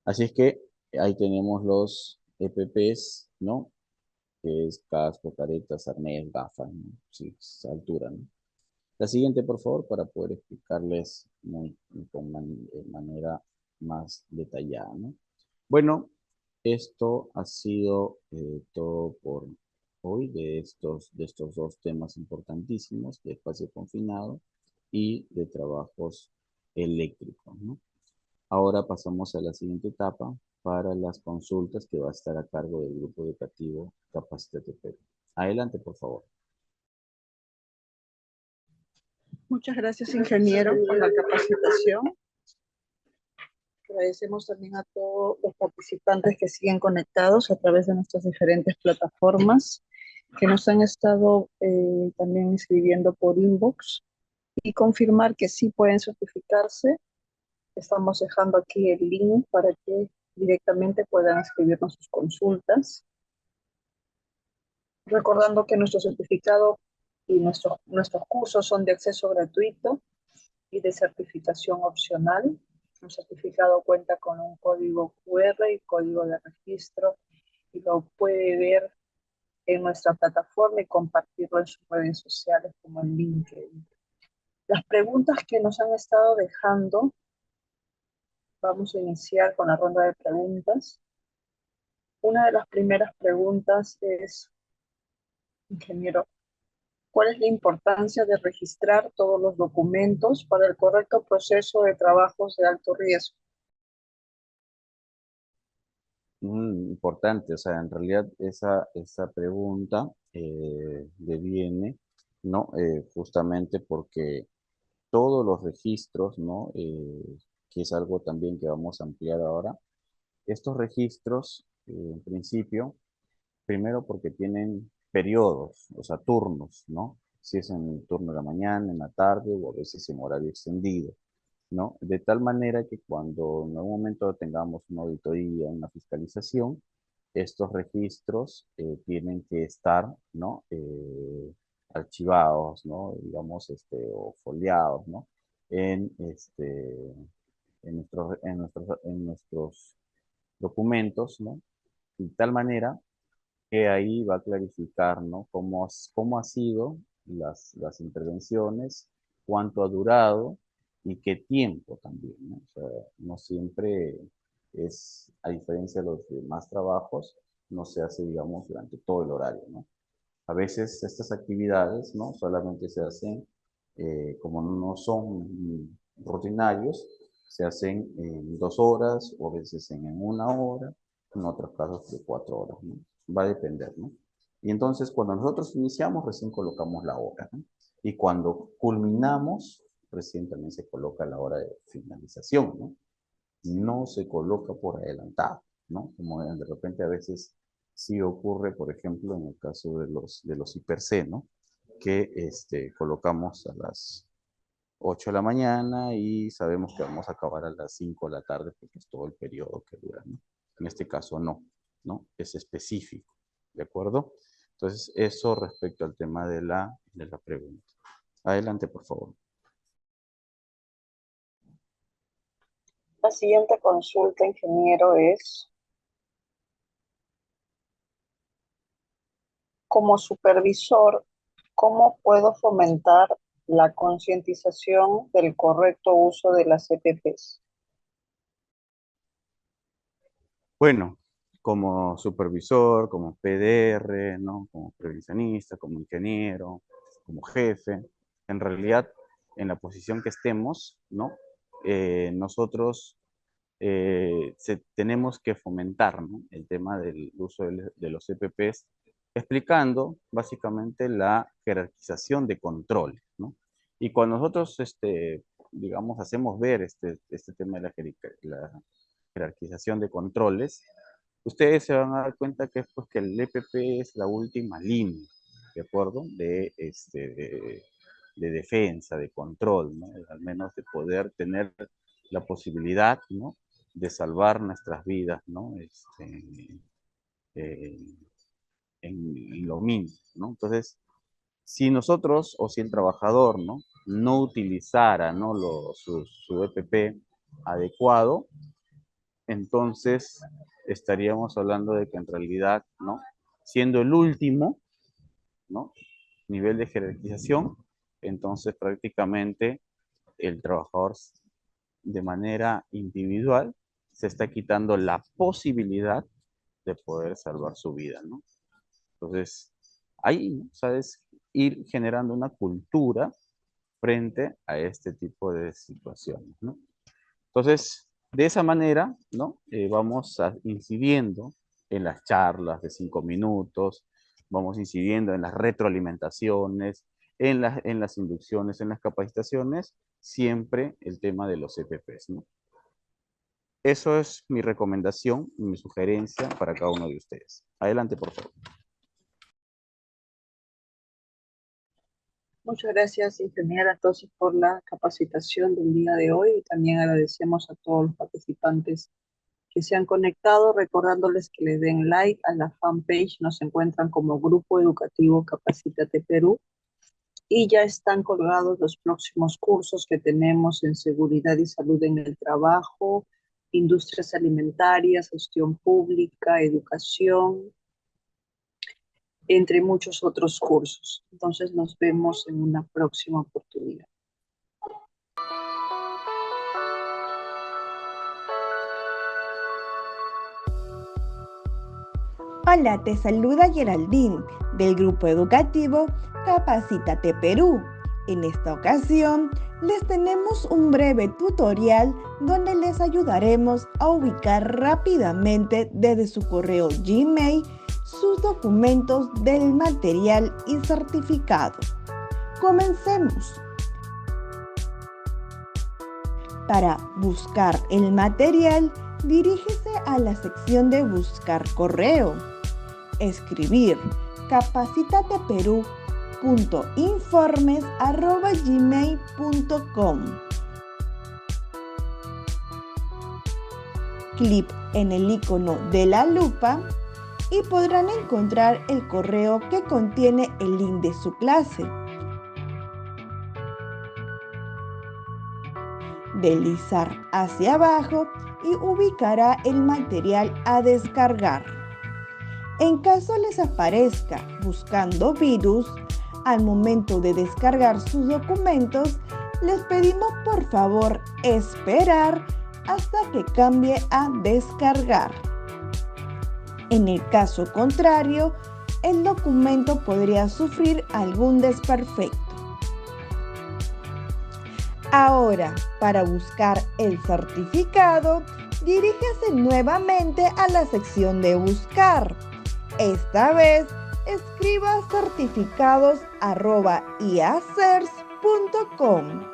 Así es que ahí tenemos los EPPs, ¿no? Que es casco, caretas, arnés, gafas, ¿no? Sí, esa altura, ¿no? La siguiente, por favor, para poder explicarles de manera más detallada, ¿no? Bueno, esto ha sido todo por hoy de estos dos temas importantísimos, de espacio confinado y de trabajos eléctricos, ¿no? Ahora pasamos a la siguiente etapa para las consultas que va a estar a cargo del grupo educativo Capacítate Perú. Adelante, por favor. Muchas gracias, ingeniero, por la capacitación. Agradecemos también a todos los participantes que siguen conectados a través de nuestras diferentes plataformas, que nos han estado también escribiendo por inbox, y confirmar que sí pueden certificarse. Estamos dejando aquí el link para que directamente puedan escribirnos sus consultas. Recordando que nuestro certificado y nuestros cursos son de acceso gratuito y de certificación opcional. Un certificado cuenta con un código QR y código de registro, y lo puede ver en nuestra plataforma y compartirlo en sus redes sociales como en LinkedIn. Las preguntas que nos han estado dejando, vamos a iniciar con la ronda de preguntas. Una de las primeras preguntas es, ingeniero, ¿cuál es la importancia de registrar todos los documentos para el correcto proceso de trabajos de alto riesgo? Importante, o sea, en realidad esa pregunta deviene, ¿no? Justamente porque todos los registros, ¿no? Que es algo también que vamos a ampliar ahora. Estos registros, en principio, primero porque tienen periodos, o sea, turnos, ¿no? Si es en el turno de la mañana, en la tarde o a veces en horario extendido, ¿no? De tal manera que cuando en algún momento tengamos una auditoría, una fiscalización, estos registros tienen que estar, ¿no? Archivados, ¿no? Digamos, o foliados, ¿no? En, en nuestros documentos, ¿no? De tal manera que ahí va a clarificar, ¿no? Cómo ha sido las intervenciones, cuánto ha durado y qué tiempo también, ¿no? O sea, no siempre es, a diferencia de los demás trabajos, no se hace, digamos, durante todo el horario, ¿no? A veces estas actividades, ¿no? Solamente se hacen, como no son rutinarios, se hacen en 2 horas o a veces en 1 hora, en otros casos de 4 horas, ¿no? Va a depender, ¿no? Y entonces cuando nosotros iniciamos, recién colocamos la hora, ¿no? Y cuando culminamos, recién también se coloca la hora de finalización, ¿no? No se coloca por adelantado, ¿no? Como de repente a veces sí ocurre, por ejemplo, en el caso de los IPRC, ¿no? Que colocamos a las 8 de la mañana y sabemos que vamos a acabar a las 5 de la tarde porque es todo el periodo que dura, ¿no? En este caso no, ¿no? Es específico, ¿de acuerdo? Entonces, eso respecto al tema de la pregunta. Adelante, por favor. La siguiente consulta, ingeniero, es: como supervisor, ¿cómo puedo fomentar la concientización del correcto uso de las EPPs? Bueno, como supervisor, como PDR, ¿no? Como prevencionista, como ingeniero, como jefe, en realidad, en la posición que estemos, ¿no? Nosotros tenemos que fomentar, ¿no? El tema del uso de los EPPs, explicando básicamente la jerarquización de controles, ¿no? Y cuando nosotros digamos, hacemos ver este tema de la jerarquización de controles, ustedes se van a dar cuenta que es pues, que el EPP es la última línea, ¿de acuerdo? De defensa, de control, ¿no? Al menos de poder tener la posibilidad, ¿no? De salvar nuestras vidas, ¿no? Eh, en lo mínimo, ¿no? Entonces, si nosotros o si el trabajador, ¿no? No utilizara, ¿no? Su EPP adecuado, entonces estaríamos hablando de que en realidad, ¿no? Siendo el último, ¿no? Nivel de jerarquización, entonces prácticamente el trabajador de manera individual se está quitando la posibilidad de poder salvar su vida, ¿no? Entonces, ahí, ¿no? ¿Sabes? Ir generando una cultura frente a este tipo de situaciones, ¿no? Entonces, de esa manera, ¿no? Incidiendo en las charlas de 5 minutos, vamos incidiendo en las retroalimentaciones, en las inducciones, en las capacitaciones, siempre el tema de los EPPs, ¿no? Eso es mi recomendación, mi sugerencia para cada uno de ustedes. Adelante, por favor. Muchas gracias, ingeniera, entonces, por la capacitación del día de hoy. Y también agradecemos a todos los participantes que se han conectado, recordándoles que les den like a la fanpage. Nos encuentran como Grupo Educativo Capacítate Perú. Y ya están colgados los próximos cursos que tenemos en seguridad y salud en el trabajo, industrias alimentarias, gestión pública, educación, entre muchos otros cursos. Entonces nos vemos en una próxima oportunidad. Hola, te saluda Geraldine del Grupo Educativo Capacítate Perú. En esta ocasión les tenemos un breve tutorial donde les ayudaremos a ubicar rápidamente desde su correo Gmail sus documentos del material y certificado. Comencemos. Para buscar el material, dirígese a la sección de Buscar correo. Escribir capacitateperú.informes@gmail.com. Clic en el icono de la lupa y podrán encontrar el correo que contiene el link de su clase. Deslizar hacia abajo y ubicará el material a descargar. En caso les aparezca buscando virus, al momento de descargar sus documentos, les pedimos por favor esperar hasta que cambie a descargar. En el caso contrario, el documento podría sufrir algún desperfecto. Ahora, para buscar el certificado, dirígase nuevamente a la sección de Buscar. Esta vez, escriba certificados@iacers.com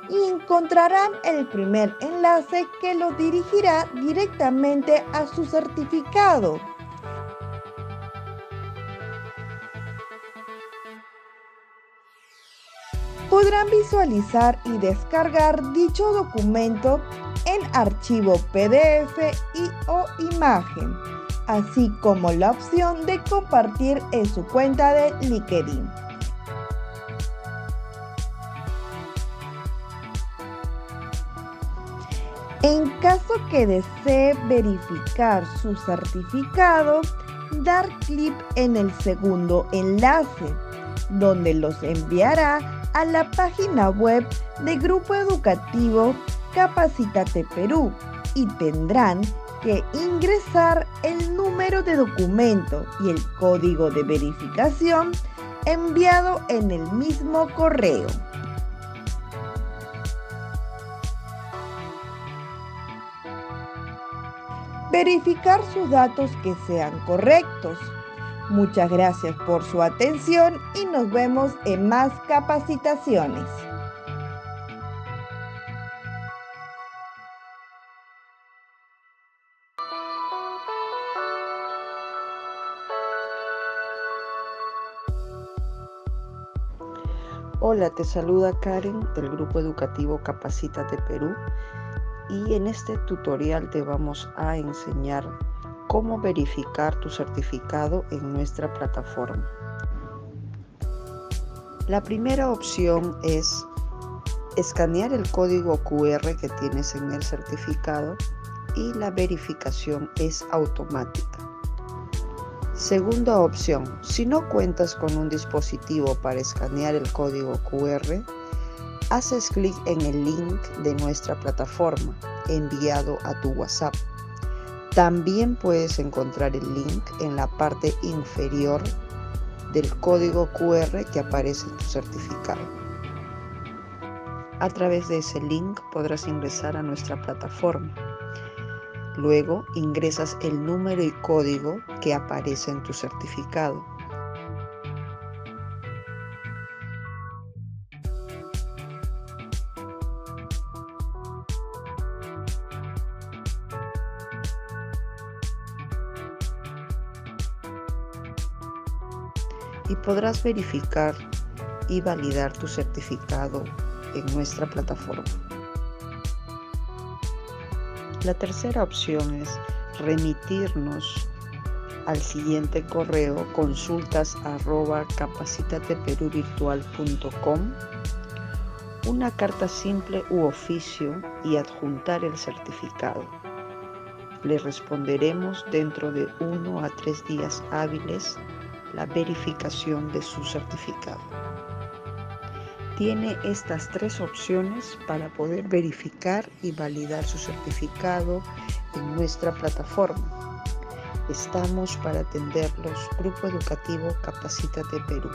y encontrarán el primer enlace que lo dirigirá directamente a su certificado. Podrán visualizar y descargar dicho documento en archivo PDF o imagen, así como la opción de compartir en su cuenta de LinkedIn. En caso que desee verificar su certificado, dar clic en el segundo enlace, donde los enviará a la página web de Grupo Educativo Capacítate Perú y tendrán que ingresar el número de documento y el código de verificación enviado en el mismo correo. Verificar sus datos que sean correctos. Muchas gracias por su atención y nos vemos en más capacitaciones. Hola, te saluda Karen del Grupo Educativo Capacítate Perú y en este tutorial te vamos a enseñar cómo verificar tu certificado en nuestra plataforma. La primera opción es escanear el código QR que tienes en el certificado y la verificación es automática. Segunda opción, si no cuentas con un dispositivo para escanear el código QR, haces clic en el link de nuestra plataforma enviado a tu WhatsApp. También puedes encontrar el link en la parte inferior del código QR que aparece en tu certificado. A través de ese link podrás ingresar a nuestra plataforma. Luego ingresas el número y código que aparece en tu certificado. Y podrás verificar y validar tu certificado en nuestra plataforma. La tercera opción es remitirnos al siguiente correo consultas@capacitateperuvirtual.com una carta simple u oficio y adjuntar el certificado. Le responderemos dentro de 1 a 3 días hábiles la verificación de su certificado. Tiene estas 3 opciones para poder verificar y validar su certificado en nuestra plataforma. Estamos para atenderlos, Grupo Educativo Capacítate Perú.